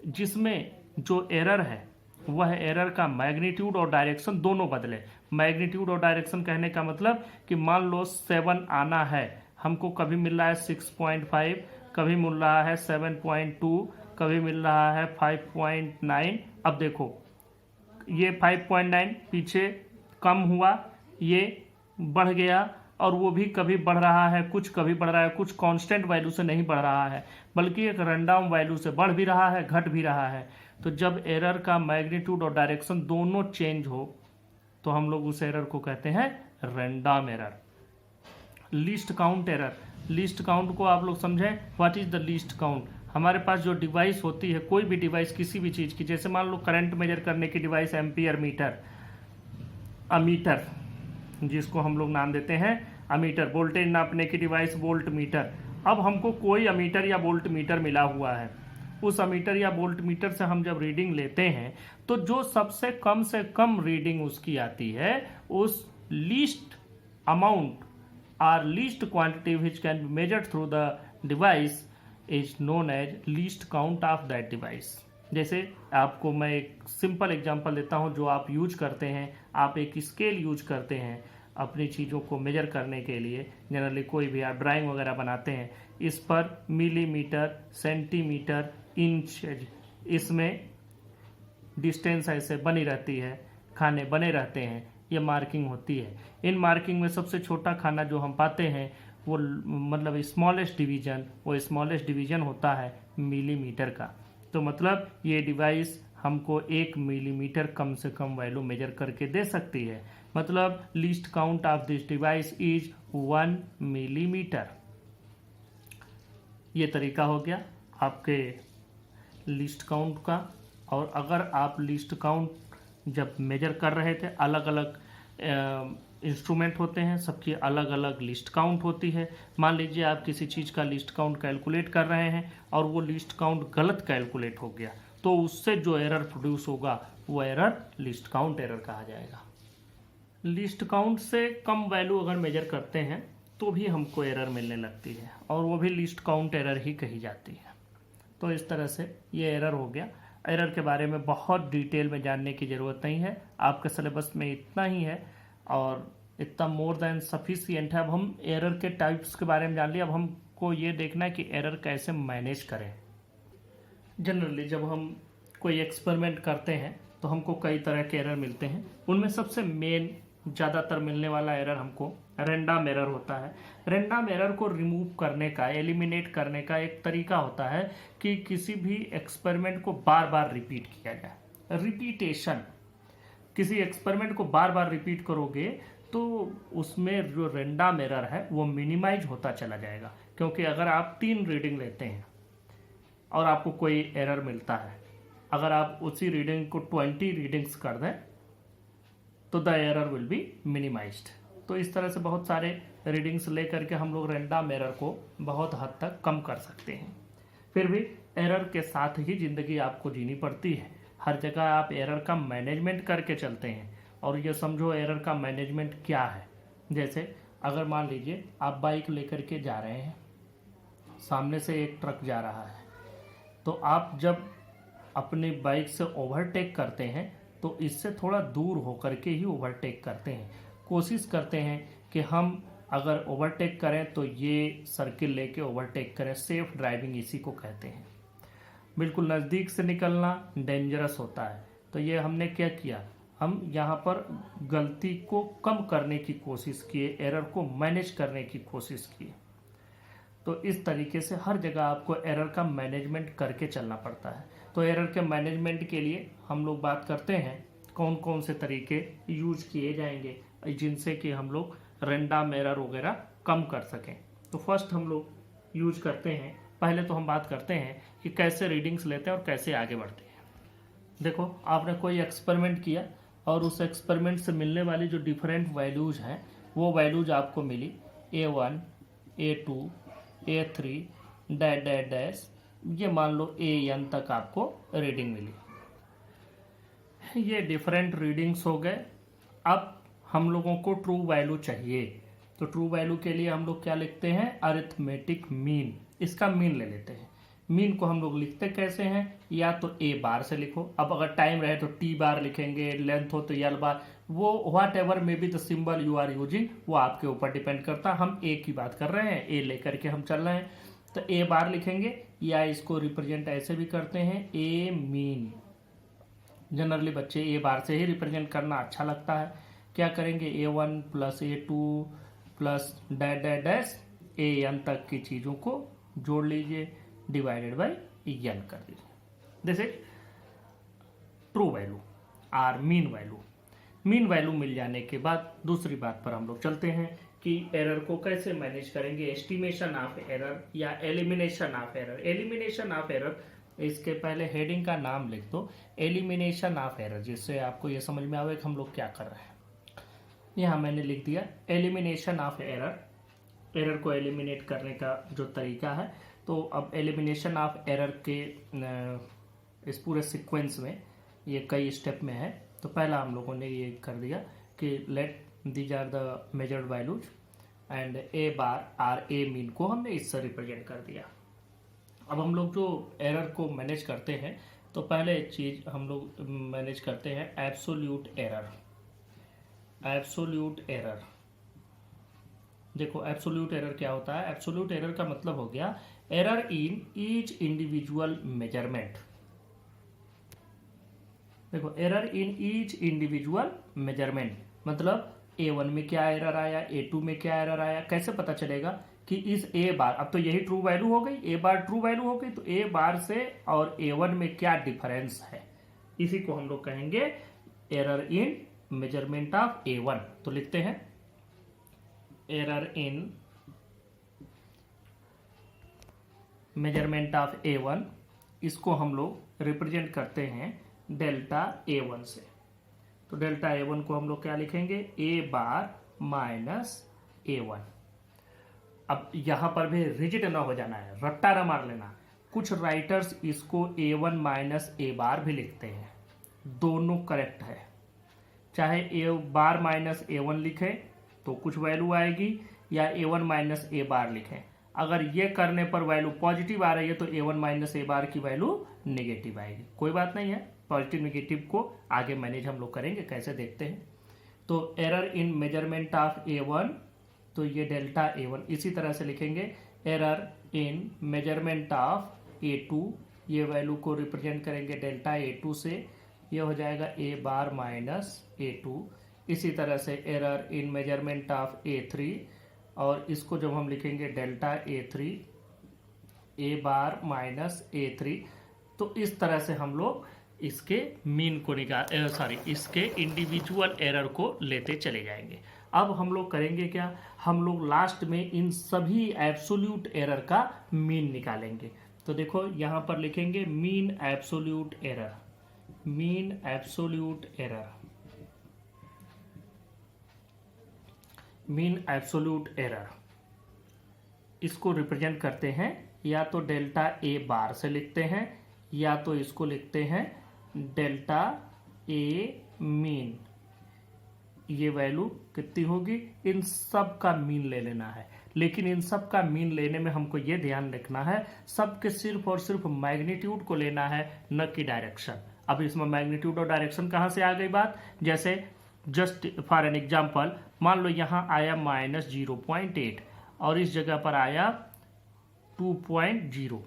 Speaker 1: जिसमें जो एरर है वह एरर का मैग्नीट्यूड और डायरेक्शन दोनों बदले। मैग्नीट्यूड और डायरेक्शन कहने का मतलब कि मान लो 7 आना है, हमको कभी मिल रहा है 6.5, कभी मिल रहा है 7.2, कभी मिल रहा है 5.9। अब देखो ये 5.9 पीछे कम हुआ, ये बढ़ गया, और वो भी कभी बढ़ रहा है कुछ, कभी बढ़ रहा है कुछ, कांस्टेंट वैल्यू से नहीं बढ़ रहा है, बल्कि एक रैंडम वैल्यू से बढ़ भी रहा है, घट भी रहा है। तो जब एरर का मैग्नीट्यूड और डायरेक्शन दोनों चेंज हो तो हम लोग उस एरर को कहते हैं random error. Least count error, least count को आप लोग समझें, what is the least count. हमारे पास जो डिवाइस होती है, कोई भी डिवाइस किसी भी चीज़ की, जैसे मान लो करंट मेजर करने की डिवाइस एम्पियर मीटर, अमीटर जिसको हम लोग नाम देते हैं अमीटर, वोल्टेज नापने की डिवाइस वोल्ट मीटर। अब हमको कोई अमीटर या वोल्ट मीटर मिला हुआ है, उस अमीटर या वोल्ट मीटर से हम जब रीडिंग लेते हैं तो जो सबसे कम से कम रीडिंग उसकी आती है, उस लीस्ट अमाउंट और least quantity which can be measured through the device is known as least count of that device. जैसे आपको मैं एक सिंपल एग्जांपल देता हूं जो आप यूज करते हैं। आप एक स्केल यूज करते हैं अपनी चीज़ों को मेजर करने के लिए, जनरली कोई भी आप ड्राइंग वगैरह बनाते हैं, इस पर मिलीमीटर, सेंटीमीटर, इंच, इसमें डिस्टेंस ऐसे बनी रहती है, खाने बने रहते हैं, ये मार्किंग होती है। इन मार्किंग में सबसे छोटा खाना जो हम पाते हैं वो मतलब स्मॉलेस्ट डिवीजन, वो स्मॉलेस्ट डिवीजन होता है मिलीमीटर का। तो मतलब ये डिवाइस हमको 1 मिलीमीटर कम से कम वैल्यू मेजर करके दे सकती है। मतलब least count of this device is 1 millimetre. ये तरीका हो गया आपके लिस्ट काउंट का। और अगर आप लिस्ट काउंट जब मेजर कर रहे थे, अलग अलग इंस्ट्रूमेंट होते हैं, सबकी अलग अलग लिस्ट काउंट होती है। मान लीजिए आप किसी चीज़ का लिस्ट काउंट कैलकुलेट कर रहे हैं और वो लिस्ट काउंट गलत कैलकुलेट हो गया, तो उससे जो एरर प्रोड्यूस होगा वो एरर लिस्ट काउंट एरर कहा जाएगा। लिस्ट काउंट से कम वैल्यू अगर मेजर करते हैं तो भी हमको एरर मिलने लगती है और वो भी लिस्ट काउंट एरर ही कही जाती है। तो इस तरह से ये एरर हो गया। एरर के बारे में बहुत डिटेल में जानने की ज़रूरत नहीं है, आपके सिलेबस में इतना ही है और इतना मोर देन सफिशिएंट है। अब हम एरर के टाइप्स के बारे में जान लिया, अब हमको ये देखना है कि एरर कैसे मैनेज करें। जनरली जब हम कोई एक्सपेरिमेंट करते हैं तो हमको कई तरह के एरर मिलते हैं। उनमें सबसे मेन ज़्यादातर मिलने वाला एरर हमको रैंडम एरर होता है। रैंडम एरर को रिमूव करने का, एलिमिनेट करने का एक तरीका होता है कि किसी भी एक्सपेरिमेंट को बार बार रिपीट किया जाए। रिपीटेशन, किसी एक्सपेरिमेंट को बार बार रिपीट करोगे तो उसमें जो रैंडम एरर है वो मिनिमाइज होता चला जाएगा। क्योंकि अगर आप 3 रीडिंग लेते हैं और आपको कोई एरर मिलता है, अगर आप उसी रीडिंग को 20 रीडिंग्स कर दें तो the error will be minimised. तो इस तरह से बहुत सारे रीडिंग्स लेकर के हम लोग रैंडम एरर को बहुत हद तक कम कर सकते हैं। फिर भी एरर के साथ ही ज़िंदगी आपको जीनी पड़ती है। हर जगह आप एरर का मैनेजमेंट करके चलते हैं और ये समझो एरर का मैनेजमेंट क्या है। जैसे अगर मान लीजिए आप बाइक लेकर के जा रहे हैं, सामने से एक ट्रक जा रहा है, तो आप जब अपनी बाइक से ओवरटेक करते हैं तो इससे थोड़ा दूर होकर के ही ओवरटेक करते हैं। कोशिश करते हैं कि हम अगर ओवरटेक करें तो ये सर्किल लेके ओवरटेक करें। सेफ ड्राइविंग इसी को कहते हैं। बिल्कुल नज़दीक से निकलना डेंजरस होता है। तो ये हमने क्या किया, हम यहाँ पर गलती को कम करने की कोशिश किए, एरर को मैनेज करने की कोशिश की। तो इस तरीके से हर जगह आपको एरर का मैनेजमेंट करके चलना पड़ता है। तो एरर के मैनेजमेंट के लिए हम लोग बात करते हैं कौन कौन से तरीके यूज किए जाएंगे जिनसे कि हम लोग रैंडम एरर वगैरह कम कर सकें। तो फर्स्ट हम लोग यूज करते हैं, पहले तो हम बात करते हैं कि कैसे रीडिंग्स लेते हैं और कैसे आगे बढ़ते हैं। देखो, आपने कोई एक्सपेरिमेंट किया और उस एक्सपेरिमेंट से मिलने वाली जो डिफरेंट वैल्यूज़ हैं वो वैल्यूज आपको मिली A1, A2, A3 dash dash dash, ये मान लो AN तक आपको रीडिंग मिली। ये डिफरेंट रीडिंग्स हो गए। अब हम लोगों को ट्रू वैल्यू चाहिए, तो ट्रू वैल्यू के लिए हम लोग क्या लिखते हैं, अरिथमेटिक मीन। इसका मीन ले लेते हैं। मीन को हम लोग लिखते कैसे हैं, या तो A बार से लिखो, अब अगर टाइम रहे तो T बार लिखेंगे, लेंथ हो तो L बार, वो whatever may be the symbol you are using, वो आपके ऊपर डिपेंड करता है। हम A की बात कर रहे हैं, A लेकर के हम चल रहे हैं, तो A बार लिखेंगे, या इसको रिप्रेजेंट ऐसे भी करते हैं A मीन। जनरली बच्चे A बार से ही रिप्रेजेंट करना अच्छा लगता है। क्या करेंगे, A1 plus A2 plus dash dash dash AN तक की चीज़ों को जोड़ लीजिए, डिवाइडेड बाई N कर दीजिए। This is true value or mean value. Mean value मिल जाने के बाद दूसरी बात पर हम लोग चलते हैं कि एरर को कैसे मैनेज करेंगे, एस्टिमेशन ऑफ एरर या elimination of error. Elimination of error, इसके पहले हेडिंग का नाम लिख दो, एलिमिनेशन ऑफ एरर, जिससे आपको ये समझ में आवे कि हम लोग क्या कर रहे हैं। यहाँ मैंने लिख दिया एलिमिनेशन ऑफ एरर, एरर को एलिमिनेट करने का जो तरीका है। तो अब एलिमिनेशन ऑफ एरर के इस पूरे सीक्वेंस में ये कई स्टेप में है। तो पहला हम लोगों ने ये कर दिया कि let these are the measured values and A bar are A mean को हमने इससे रिप्रेजेंट कर दिया। अब हम लोग जो एरर को मैनेज करते हैं, तो पहले चीज़ हम लोग मैनेज करते हैं एब्सोल्यूट एरर। एब्सोल्यूट एरर, देखो एब्सोल्यूट एरर क्या होता है। एब्सोल्यूट एरर का मतलब हो गया error in each individual measurement. देखो, error in each individual measurement मतलब A1 में क्या एरर आया, A2 में क्या एरर आया, कैसे पता चलेगा कि इस A बार, अब तो यही ट्रू वैल्यू हो गई, A बार ट्रू वैल्यू हो गई, तो A बार से और A1 में क्या डिफरेंस है, इसी को हम लोग कहेंगे error in measurement of A1। तो लिखते हैं error in measurement of A1, इसको हम लोग रिप्रेजेंट करते हैं डेल्टा A1 से। तो डेल्टा A1 को हम लोग क्या लिखेंगे, A बार माइनस A1। अब यहां पर भी रिजिड ना हो जाना है, रट्टा ना मार लेना। कुछ राइटर्स इसको A1 माइनस ए बार भी लिखते हैं, दोनों करेक्ट है। चाहे ए बार माइनस A1 लिखें तो कुछ वैल्यू आएगी, या A1 माइनस ए बार लिखें। अगर ये करने पर वैल्यू पॉजिटिव आ रही है तो A1 माइनस ए बार की वैल्यू नेगेटिव आएगी। कोई बात नहीं है, पॉजिटिव नेगेटिव को आगे मैनेज हम लोग करेंगे, कैसे देखते हैं। तो error in measurement of A1, तो ये डेल्टा A1। इसी तरह से लिखेंगे error in measurement of A2, ये वैल्यू को रिप्रेजेंट करेंगे डेल्टा A2 से, ये हो जाएगा ए बार माइनस A2। इसी तरह से error in measurement of A3, और इसको जब हम लिखेंगे डेल्टा A3 ए बार माइनस A3। तो इस तरह से हम लोग इसके मीन को इसके इंडिविजुअल एरर को लेते चले जाएंगे। अब हम लोग करेंगे क्या, हम लोग लास्ट में इन सभी एब्सोल्यूट एरर का मीन निकालेंगे। तो देखो यहाँ पर लिखेंगे mean absolute error, mean absolute error, mean absolute error. इसको रिप्रेजेंट करते हैं या तो डेल्टा ए बार से लिखते हैं, या तो इसको लिखते हैं डेल्टा ए मीन। ये वैल्यू कितनी होगी, इन सब का मीन ले लेना है। लेकिन इन सब का मीन लेने में हमको ये ध्यान रखना है, सबके सिर्फ और सिर्फ मैग्नीट्यूड को लेना है, न कि डायरेक्शन। अब इसमें मैग्नीट्यूड और डायरेक्शन कहाँ से आ गई बात, जैसे जस्ट फॉर एन एग्जाम्पल मान लो यहाँ आया माइनस 0.8 और इस जगह पर आया 2.0।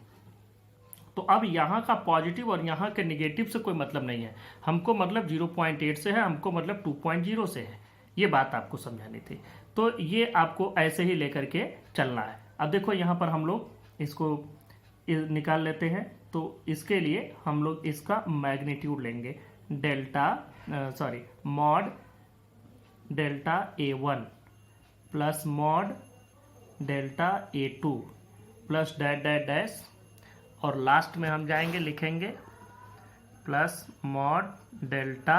Speaker 1: तो अब यहाँ का पॉजिटिव और यहाँ के निगेटिव से कोई मतलब नहीं है, हमको मतलब 0.8 से है, हमको मतलब 2.0 से है। ये बात आपको समझानी थी। तो ये आपको ऐसे ही लेकर के चलना है। अब देखो यहाँ पर हम लोग इसको निकाल लेते हैं। तो इसके लिए हम लोग इसका मैग्नीट्यूड लेंगे, mod delta A1 plus mod delta A2 plus dash dash dash, और लास्ट में हम जाएंगे लिखेंगे plus mod delta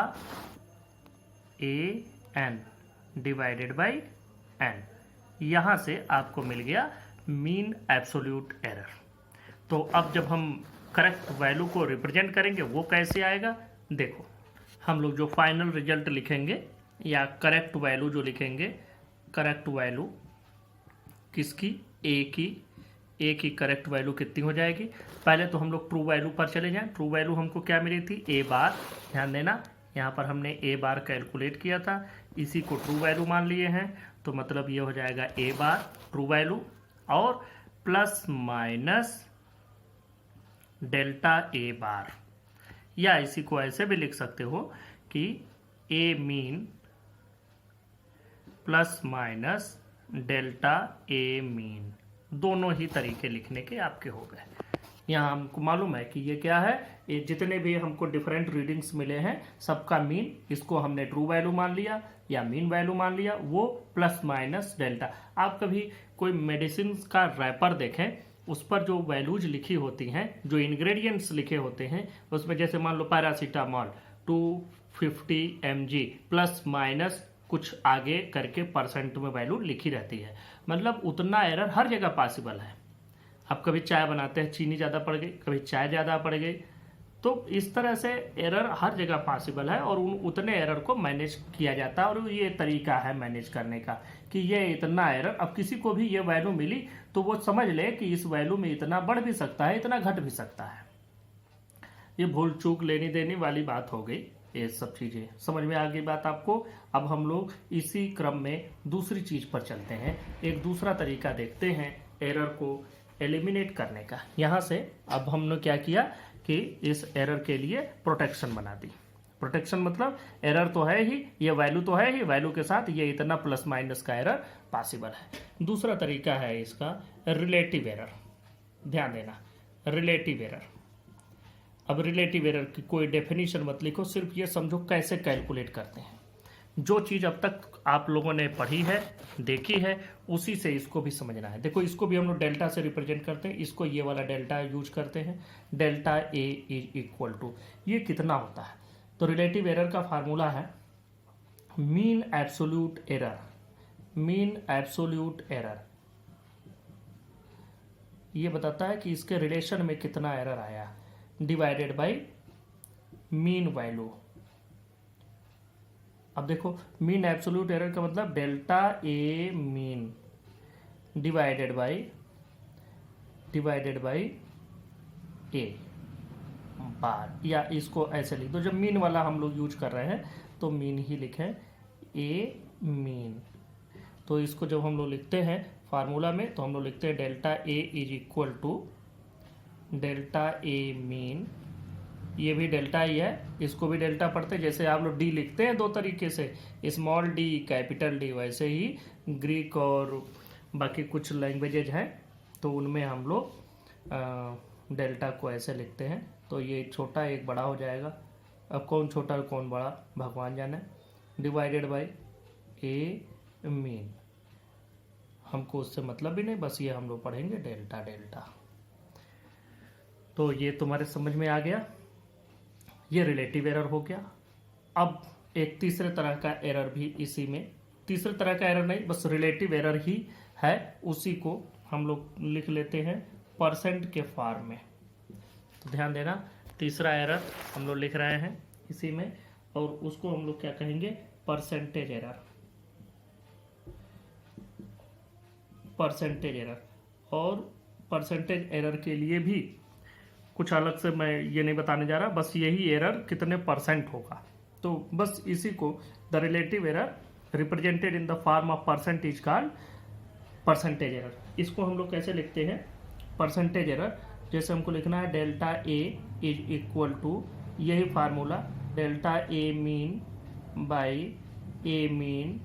Speaker 1: AN divided by N। यहाँ से आपको मिल गया मीन एब्सोल्यूट एरर। तो अब जब हम करेक्ट वैल्यू को रिप्रेजेंट करेंगे वो कैसे आएगा, देखो हम लोग जो फाइनल रिजल्ट लिखेंगे या करेक्ट वैल्यू जो लिखेंगे, करेक्ट वैल्यू किसकी, ए की करेक्ट वैल्यू कितनी हो जाएगी। पहले तो हम लोग ट्रू वैल्यू पर चले जाएं। ट्रू वैल्यू हमको क्या मिली थी, ए बार। ध्यान देना यहाँ पर हमने ए बार कैलकुलेट किया था, इसी को ट्रू वैल्यू मान लिए हैं। तो मतलब ये हो जाएगा ए बार ट्रू वैल्यू और प्लस माइनस डेल्टा ए बार, या इसी को ऐसे भी लिख सकते हो कि ए मीन प्लस माइनस डेल्टा ए मीन। दोनों ही तरीके लिखने के आपके हो गए। यहाँ हमको मालूम है कि ये क्या है, ये जितने भी हमको डिफरेंट रीडिंग्स मिले हैं सबका मीन, इसको हमने ट्रू वैल्यू मान लिया या मीन वैल्यू मान लिया, वो प्लस माइनस डेल्टा। आप कभी कोई मेडिसिन का रैपर देखें, उस पर जो वैल्यूज लिखी होती हैं, जो इंग्रेडिएंट्स लिखे होते हैं, उसमें जैसे मान लो पैरासीटामॉल 250 mg प्लस माइनस कुछ आगे करके परसेंट में वैल्यू लिखी रहती है। मतलब उतना एरर हर जगह पॉसिबल है। आप कभी चाय बनाते हैं, चीनी ज़्यादा पड़ गई, कभी चाय ज़्यादा पड़ गई, तो इस तरह से एरर हर जगह पॉसिबल है और उतने एरर को मैनेज किया जाता है। और ये तरीका है मैनेज करने का कि ये इतना एरर, अब किसी को भी ये वैल्यू मिली तो वो समझ ले कि इस वैल्यू में इतना बढ़ भी सकता है, इतना घट भी सकता है। ये भूल चूक लेनी देनी वाली बात हो गई। ये सब चीज़ें समझ में आ गई बात आपको। अब हम लोग इसी क्रम में दूसरी चीज़ पर चलते हैं, एक दूसरा तरीका देखते हैं एरर को एलिमिनेट करने का। यहाँ से अब हमने क्या किया कि इस एरर के लिए प्रोटेक्शन बना दी। प्रोटेक्शन मतलब एरर तो है ही, ये वैल्यू तो है ही, वैल्यू के साथ ये इतना प्लस माइनस का एरर पॉसिबल है। दूसरा तरीका है इसका रिलेटिव एरर। ध्यान देना, रिलेटिव एरर। अब रिलेटिव एरर की कोई डेफिनेशन मत लिखो, सिर्फ ये समझो कैसे कैलकुलेट करते हैं। जो चीज़ अब तक आप लोगों ने पढ़ी है, देखी है, उसी से इसको भी समझना है। देखो इसको भी हम लोग डेल्टा से रिप्रेजेंट करते हैं, इसको ये वाला डेल्टा यूज करते हैं। Delta A is equal to ये कितना होता है, तो रिलेटिव एरर का फार्मूला है mean absolute error. Mean absolute error ये बताता है कि इसके रिलेशन में कितना एरर आया, डिवाइडेड बाय मीन वैल्यू। अब देखो मीन एब्सोल्यूट एरर का मतलब delta A mean divided by a bar, या इसको ऐसे लिख दो, जब मीन वाला हम लोग यूज कर रहे हैं तो मीन ही लिखें, ए मीन। तो इसको जब हम लोग लिखते हैं फार्मूला में तो हम लोग लिखते हैं delta A is equal to delta A mean, ये भी डेल्टा ही है, इसको भी डेल्टा पढ़ते हैं। जैसे आप लोग डी लिखते हैं दो तरीके से, स्मॉल डी कैपिटल डी, वैसे ही ग्रीक और बाकी कुछ लैंग्वेजेज हैं तो उनमें हम लोग डेल्टा को ऐसे लिखते हैं। तो ये छोटा एक बड़ा हो जाएगा, अब कौन छोटा और कौन बड़ा भगवान जाने, डिवाइडेड बाय ए मीन। हमको उससे मतलब भी नहीं, बस ये हम लोग पढ़ेंगे डेल्टा डेल्टा। तो ये तुम्हारे समझ में आ गया, ये रिलेटिव एरर हो गया। अब एक तीसरे तरह का एरर भी इसी में, तीसरे तरह का एरर नहीं बस रिलेटिव एरर ही है, उसी को हम लोग लिख लेते हैं परसेंट के फॉर्म में। तो ध्यान देना, तीसरा एरर हम लोग लिख रहे हैं इसी में, और उसको हम लोग क्या कहेंगे, परसेंटेज एरर। परसेंटेज एरर, और परसेंटेज एरर के लिए भी कुछ अलग से मैं ये नहीं बताने जा रहा, बस यही एरर कितने परसेंट होगा। तो बस इसी को the relative error represented in the form of percent is called percentage error. इसको हम लोग कैसे लिखते हैं, परसेंटेज एरर जैसे हमको लिखना है delta A is equal to, यही formula, delta A mean by a mean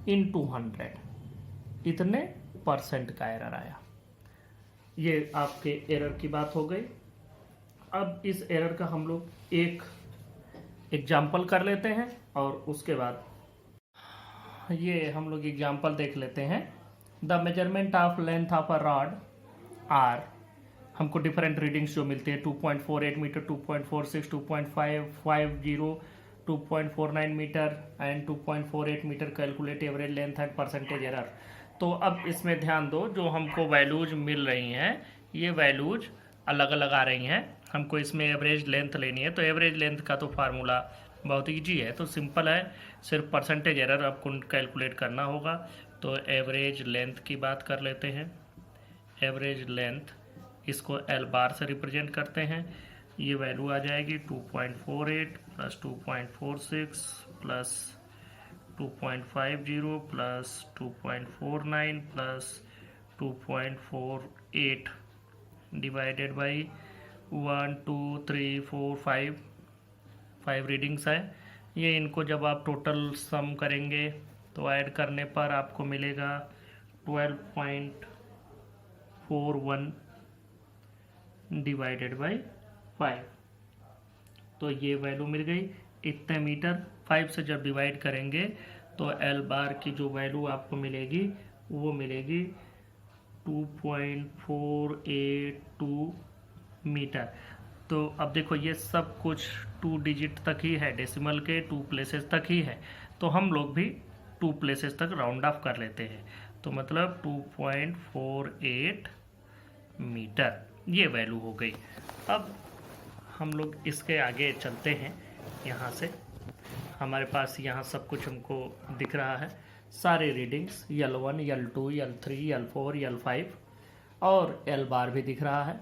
Speaker 1: in 200, इतने परसेंट का एरर आया। ये आपके एरर की बात हो गई। अब इस एरर का हम लोग एक एग्जाम्पल कर लेते हैं और उसके बाद ये हम लोग एग्जाम्पल देख लेते हैं। The measurement of length of a rod are, हमको डिफरेंट रीडिंग्स जो मिलती है 2.48 metre, 2.46, 2.550, 2.49 metre and 2.48 metre, calculate average length and percentage error. तो अब इसमें ध्यान दो, जो हमको वैल्यूज मिल रही हैं ये वैल्यूज अलग अलग आ रही हैं, हमको इसमें एवरेज लेंथ लेनी है। तो एवरेज लेंथ का तो फार्मूला बहुत ईजी है, तो सिंपल है, सिर्फ परसेंटेज एरर आपको कैलकुलेट करना होगा। तो एवरेज लेंथ की बात कर लेते हैं। एवरेज लेंथ इसको एल बार से रिप्रेजेंट करते हैं, ये वैल्यू आ जाएगी 2.48 plus 2.46 plus 2.50 plus 2.49 plus 2.48 divided by 1 2 3 4 5 readings है। ये इनको जब आप टोटल सम करेंगे तो ऐड करने पर आपको मिलेगा 12.41 डिवाइडेड बाई 5। तो ये वैल्यू मिल गई इतने मीटर। 5 से जब डिवाइड करेंगे तो एल बार की जो वैल्यू आपको मिलेगी वो मिलेगी 2.482 मीटर। तो अब देखो ये सब कुछ 2 डिजिट तक ही है, डेसिमल के 2 प्लेसेस तक ही है, तो हम लोग भी 2 प्लेसेस तक राउंड ऑफ कर लेते हैं। तो मतलब 2.48 मीटर ये वैल्यू हो गई। अब हम लोग इसके आगे चलते हैं। यहाँ से हमारे पास यहाँ सब कुछ हमको दिख रहा है, सारे readings L1 L2 L3 L4 L5 और L बार भी दिख रहा है।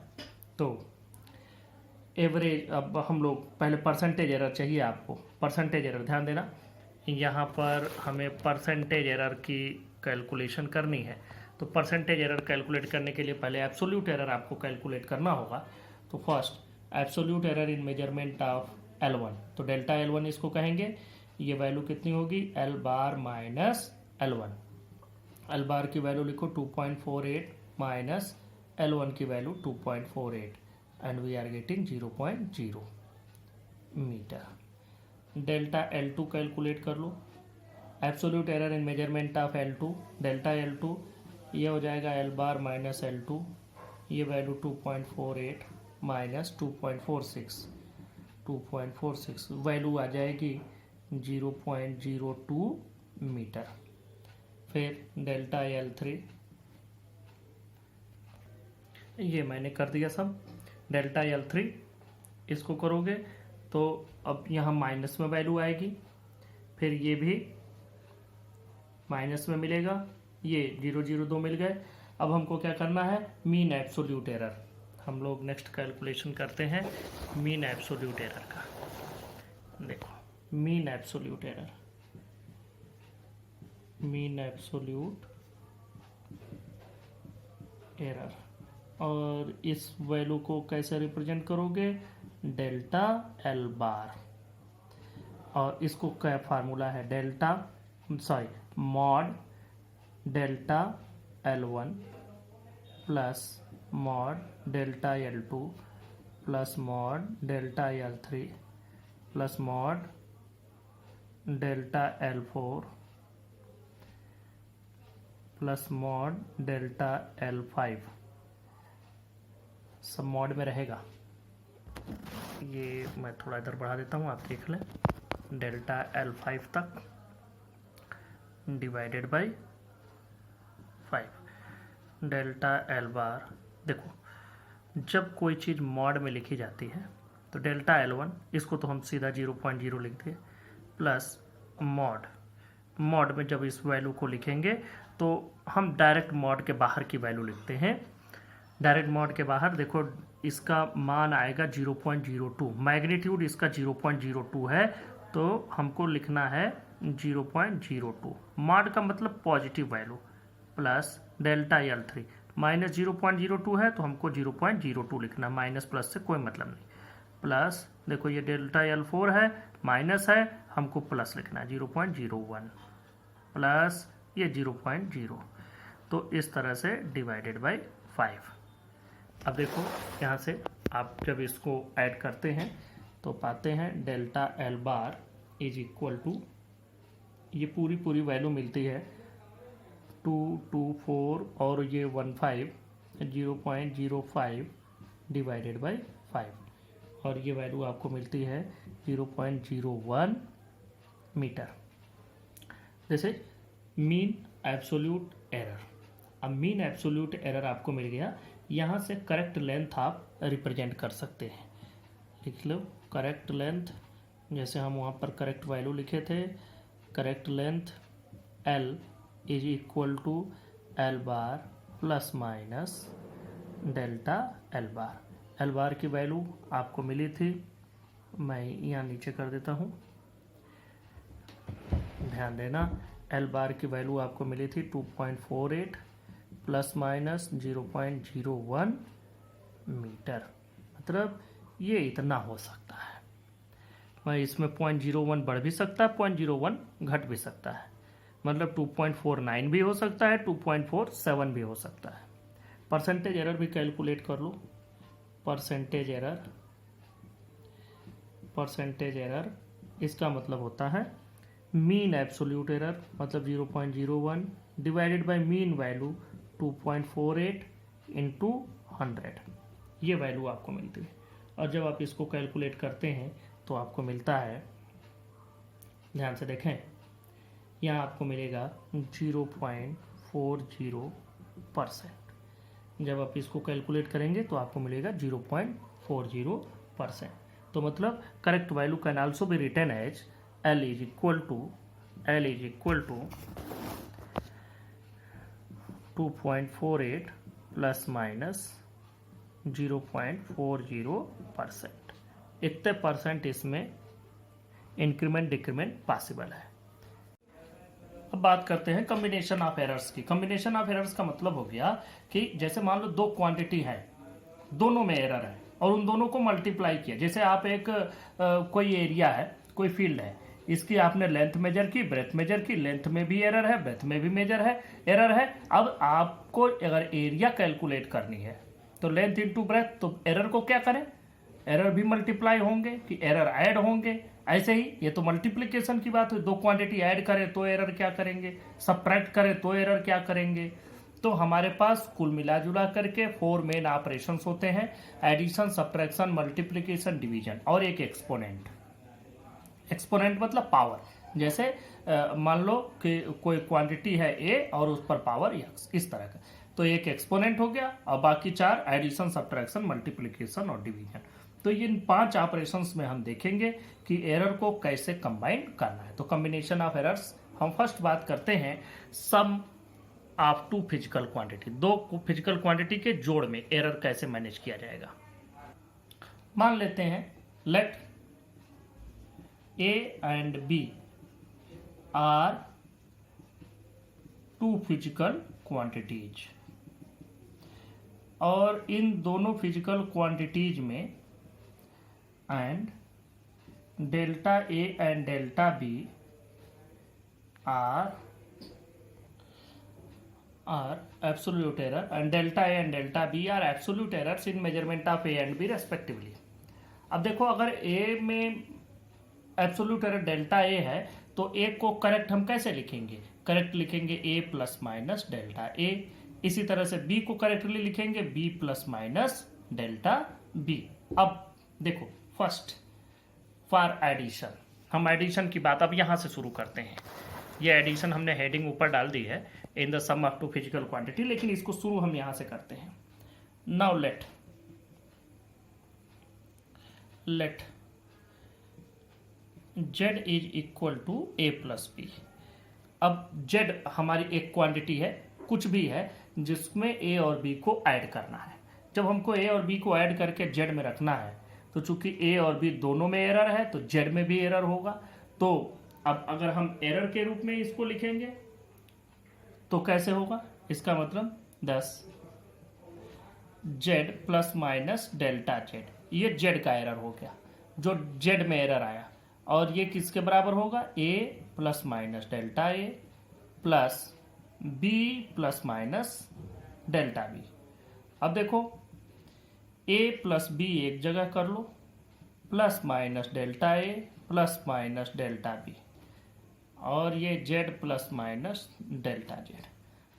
Speaker 1: तो एवरेज, अब हम लोग पहले परसेंटेज एरर चाहिए आपको। परसेंटेज एरर ध्यान देना, यहाँ पर हमें परसेंटेज एरर की कैलकुलेशन करनी है। तो परसेंटेज एरर कैलकुलेट करने के लिए पहले एब्सोल्यूट एरर आपको कैलकुलेट करना होगा। तो first absolute error in measurement of L1, तो डेल्टा L1 इसको कहेंगे। ये वैल्यू कितनी होगी, L bar minus L1। L bar की वैल्यू लिखो 2.48 माइनस L1 की value 2.48 and we are getting 0.0 metre. Delta L2 calculate कर लो। Absolute error in measurement of L2, delta L2 ये हो जाएगा L बार माइनस L2, ये वैल्यू 2.48 माइनस 2.46 वैल्यू आ जाएगी 0.02 मीटर। फिर डेल्टा L3, ये मैंने कर दिया सब। डेल्टा L3 इसको करोगे तो अब यहाँ माइनस में वैल्यू आएगी, फिर ये भी माइनस में मिलेगा, ये 0 0 2 मिल गए। अब हमको क्या करना है, मीन एब्सोल्यूट एरर। हम लोग नेक्स्ट कैलकुलेशन करते हैं मीन एब्सोल्यूट एरर का। देखो mean absolute error, mean absolute error, और इस वैल्यू को कैसे रिप्रेजेंट करोगे, डेल्टा L बार, और इसको क्या फार्मूला है, mod delta L1 plus mod delta L2 plus mod delta L3 plus mod delta L4 plus mod delta L5, सब मॉड में रहेगा। ये मैं थोड़ा इधर बढ़ा देता हूँ, आप देख लें, डेल्टा L5 तक डिवाइडेड बाई 5 डेल्टा L बार। देखो जब कोई चीज़ मॉड में लिखी जाती है तो डेल्टा L1 इसको तो हम सीधा 0.0 लिख दिए, प्लस मॉड में जब इस वैल्यू को लिखेंगे तो हम डायरेक्ट मॉड के बाहर की वैल्यू लिखते हैं। डायरेक्ट मॉड के बाहर देखो इसका मान आएगा 0.02, मैग्नीट्यूड इसका 0.02 है, तो हमको लिखना है 0.02। मॉड का मतलब positive value, plus delta L3 minus 0.02 है तो हमको 0.02 लिखना, माइनस प्लस से कोई मतलब नहीं। प्लस देखो ये डेल्टा L4 है, माइनस है, हमको प्लस लिखना है 0.01 प्लस ये 0.0, तो इस तरह से डिवाइडेड बाई 5। अब देखो यहाँ से आप जब इसको ऐड करते हैं तो पाते हैं delta L bar is equal to, ये पूरी वैल्यू मिलती है 224 और ये 15, 0.05 डिवाइडेड बाई 5, और ये वैल्यू आपको मिलती है 0.01 मीटर। जैसे मीन एब्सोल्यूट एरर। अब मीन एब्सोल्यूट एरर आपको मिल गया, यहाँ से करेक्ट लेंथ आप रिप्रेजेंट कर सकते हैं। लिख लो करेक्ट लेंथ, जैसे हम वहाँ पर करेक्ट वैल्यू लिखे थे, correct length L is equal to L bar plus minus delta L bar. L bar की वैल्यू आपको मिली थी, मैं यहाँ नीचे कर देता हूँ, ध्यान देना, L बार की वैल्यू आपको मिली थी 2.48 प्लस माइनस 0.01 मीटर, मतलब ये इतना हो सकता है। मैं इसमें 0.01 बढ़ भी सकता है, 0.01 घट भी सकता है, मतलब 2.49 भी हो सकता है, 2.47 भी हो सकता है। परसेंटेज एरर भी कैलकुलेट कर लो, परसेंटेज एरर इसका मतलब होता है मीन एब्सोल्यूट एरर, मतलब 0.01 divided by mean value 2.48 into 100, ये वैल्यू आपको मिलती है। और जब आप इसको कैलकुलेट करते हैं तो आपको मिलता है, ध्यान से देखें, यहाँ आपको मिलेगा 0.40%। जब आप इसको कैलकुलेट करेंगे तो आपको मिलेगा 0.40%। तो मतलब correct value can also be written as L is equal to 2.48 plus minus 0.40%। इतने परसेंट इसमें इंक्रीमेंट डिक्रीमेंट पॉसिबल है। अब बात करते हैं कॉम्बिनेशन ऑफ एरर्स की। कॉम्बिनेशन ऑफ एरर्स का मतलब हो गया कि जैसे मान लो दो क्वांटिटी है, दोनों में एरर है और उन दोनों को मल्टीप्लाई किया। जैसे आप एक कोई एरिया है, कोई फील्ड है, इसकी आपने लेंथ मेजर की, ब्रेथ मेजर की, लेंथ में भी एरर है, ब्रेथ में भी एरर है। अब आपको अगर एरिया कैलकुलेट करनी है तो लेंथ इंटू ब्रेथ, तो एरर को क्या करें, एरर भी मल्टीप्लाई होंगे कि एरर ऐड होंगे। ऐसे ही ये तो मल्टीप्लिकेशन की बात है, दो क्वांटिटी ऐड करें तो एरर क्या करेंगे, सबट्रैक्ट करें तो एरर क्या करेंगे। तो हमारे पास कुल मिला जुला करके 4 मेन ऑपरेशंस होते हैं, एडिशन, सब्ट्रैक्शन, मल्टीप्लिकेशन, डिवीजन, और एक एक्सपोनेंट। एक्सपोनेंट मतलब पावर। जैसे मान लो कि कोई क्वांटिटी है A और उस पर पावर X, इस तरह का। तो एक एक्सपोनेंट हो गया और बाकी 4 एडिशन, सब्ट्रैक्शन, मल्टीप्लिकेशन और डिवीजन। तो इन 5 ऑपरेशंस में हम देखेंगे कि एरर को कैसे कंबाइन करना है। तो कॉम्बिनेशन ऑफ एरर्स, हम फर्स्ट बात करते हैं sum of 2 physical quantity, 2 physical quantity के जोड़ में एरर कैसे मैनेज किया जाएगा। मान लेते हैं let A and B are 2 physical quantities, और इन दोनों फिजिकल क्वांटिटीज में and delta A and delta B are absolute error, and delta A and delta B are absolute errors in measurement of A and B respectively। अब देखो, अगर A में एब्सोल्यूट एरर डेल्टा ए है तो ए को करेक्ट हम कैसे लिखेंगे? करेक्ट लिखेंगे A plus minus delta A. इसी तरह से बी को करेक्टली लिखेंगे B plus minus delta B. अब देखो, फर्स्ट फॉर एडिशन, हम एडिशन की बात अब यहां से शुरू करते हैं। ये एडिशन हमने हेडिंग ऊपर डाल दी है, in the sum of 2 physical quantity, लेकिन इसको शुरू हम यहां से करते हैं। Now let z is equal to a plus B. अब z हमारी एक क्वांटिटी है, कुछ भी है जिसमें a और b को ऐड करना है। जब हमको a और b को ऐड करके z में रखना है, तो चूंकि a और b दोनों में एरर है तो z में भी एरर होगा। तो अब अगर हम एरर के रूप में इसको लिखेंगे तो कैसे होगा? इसका मतलब 10 z plus minus delta z, ये z का एरर हो गया, जो z में एरर आया। और ये किसके बराबर होगा? a plus minus delta a plus b plus minus delta b। अब देखो, a प्लस b एक जगह कर लो, plus minus delta a plus minus delta b, और ये z plus minus delta z।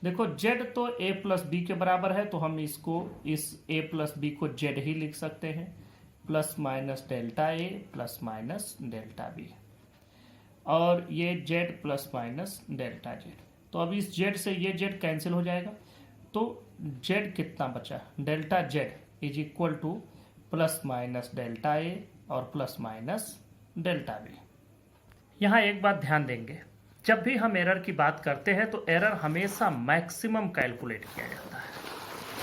Speaker 1: देखो, z तो a प्लस b के बराबर है, तो हम इसको, इस a प्लस b को z ही लिख सकते हैं, plus minus delta a plus minus delta b, और ये z plus minus delta z। तो अब इस z से ये z कैंसिल हो जाएगा, तो z कितना बचा? Delta z is equal two plus minus delta a और प्लस माइनस डेल्टा b। यहाँ एक बात ध्यान देंगे, जब भी हम एरर की बात करते हैं तो एरर हमेशा मैक्सिमम कैलकुलेट किया जाता है।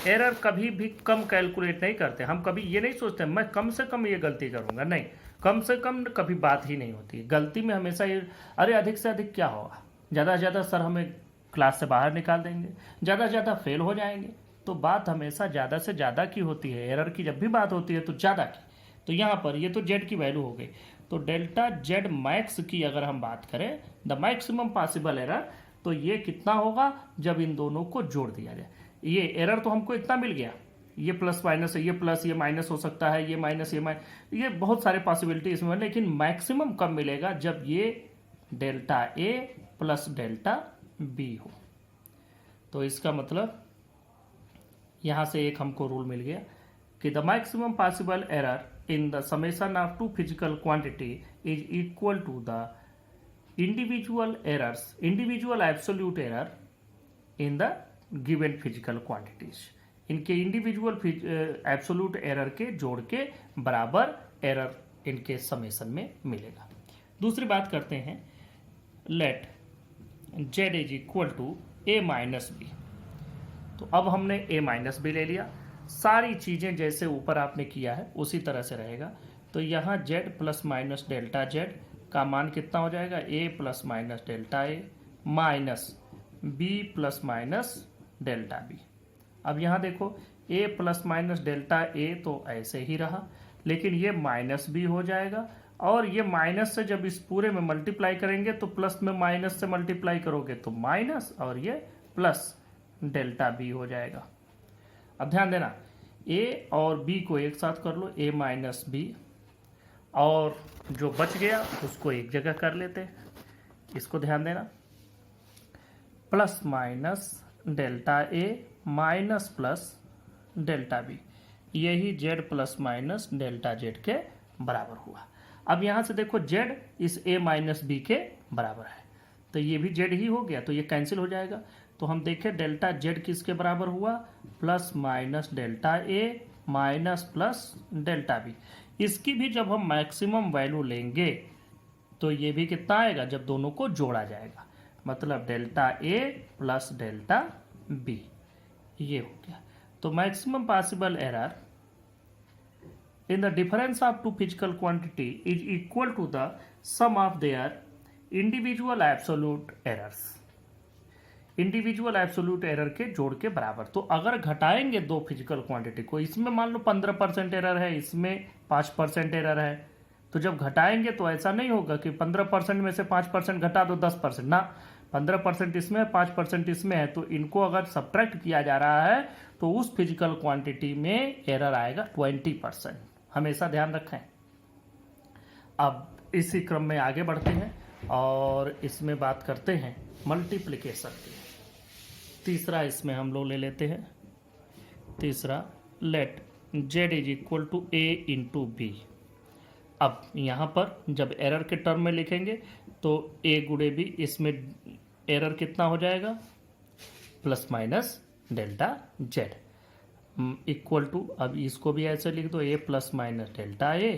Speaker 1: एरर कभी भी कम कैलकुलेट नहीं करते। हम कभी ये नहीं सोचते मैं कम से कम ये गलती करूंगा, नहीं, कम से कम कभी बात ही नहीं होती। गलती में हमेशा ये, अरे अधिक से अधिक क्या होगा, ज़्यादा से ज़्यादा सर हमें क्लास से बाहर निकाल देंगे, ज़्यादा से ज़्यादा फेल हो जाएंगे। तो बात हमेशा ज़्यादा से ज़्यादा की होती है। एरर की जब भी बात होती है तो ज़्यादा की। तो यहाँ पर ये तो जेड की वैल्यू हो गई, तो डेल्टा जेड मैक्स की अगर हम बात करें, द मैक्सिमम पॉसिबल एरर, तो ये कितना होगा जब इन दोनों को जोड़ दिया जाए। ये एरर तो हमको इतना मिल गया, ये प्लस माइनस है, ये प्लस ये माइनस हो सकता है, ये माइनस ये माइनस, ये बहुत सारे पॉसिबिलिटी इसमें, लेकिन मैक्सिमम कब मिलेगा? जब ये delta A plus delta B हो। तो इसका मतलब यहाँ से एक हमको रूल मिल गया कि the maximum possible error in the summation of 2 physical quantity is equal to the individual absolute error in the given physical quantities। इनके इंडिविजुअल एब्सोल्यूट एरर के जोड़ के बराबर एरर इनके समेशन में मिलेगा। दूसरी बात करते हैं, let z is equal to a minus B. तो अब हमने a माइनस बी ले लिया, सारी चीज़ें जैसे ऊपर आपने किया है उसी तरह से रहेगा। तो यहाँ z plus minus delta z का मान कितना हो जाएगा? a plus minus delta a minus b plus minus delta b। अब यहाँ देखो, a plus minus delta a तो ऐसे ही रहा, लेकिन ये माइनस b हो जाएगा, और ये माइनस से जब इस पूरे में मल्टीप्लाई करेंगे तो प्लस में माइनस से मल्टीप्लाई करोगे तो माइनस, और ये प्लस डेल्टा b हो जाएगा। अब ध्यान देना, a और b को एक साथ कर लो, a माइनस बी, और जो बच गया उसको एक जगह कर लेते हैं। इसको ध्यान देना, plus minus delta a minus plus delta b, यही z plus minus delta z के बराबर हुआ। अब यहाँ से देखो, z इस a माइनस बी के बराबर है, तो ये भी z ही हो गया, तो ये कैंसिल हो जाएगा। तो हम देखें डेल्टा जेड किसके बराबर हुआ, प्लस माइनस डेल्टा ए माइनस प्लस डेल्टा बी। इसकी भी जब हम मैक्सिमम वैल्यू लेंगे तो ये भी कितना आएगा, जब दोनों को जोड़ा जाएगा, मतलब delta A plus delta B, ये हो गया। तो maximum possible error in the difference of two physical quantity is equal to the sum of their individual absolute errors. Individual absolute error के जोड़ के बराबर। तो अगर घटाएंगे दो फिजिकल क्वांटिटी को, इसमें मान लो 15% एरर है, इसमें 5% एरर है, तो जब घटाएंगे तो ऐसा नहीं होगा कि 15% में से 5% घटा दो 10%, ना, 15% इसमें है 5% इसमें है, तो इनको अगर सब्ट्रैक्ट किया जा रहा है तो उस फिजिकल क्वांटिटी में एरर आएगा 20%। हमेशा ध्यान रखें। अब इसी क्रम में आगे बढ़ते हैं और इसमें बात करते हैं मल्टीप्लिकेशन की। तीसरा इसमें हम लोग ले लेते हैं, तीसरा let z is equal to a into B. अब यहाँ पर जब एरर के टर्म में लिखेंगे तो a गुणे b, इसमें एरर कितना हो जाएगा, plus minus delta z equal to, अब इसको भी ऐसे लिख दो, a plus minus delta a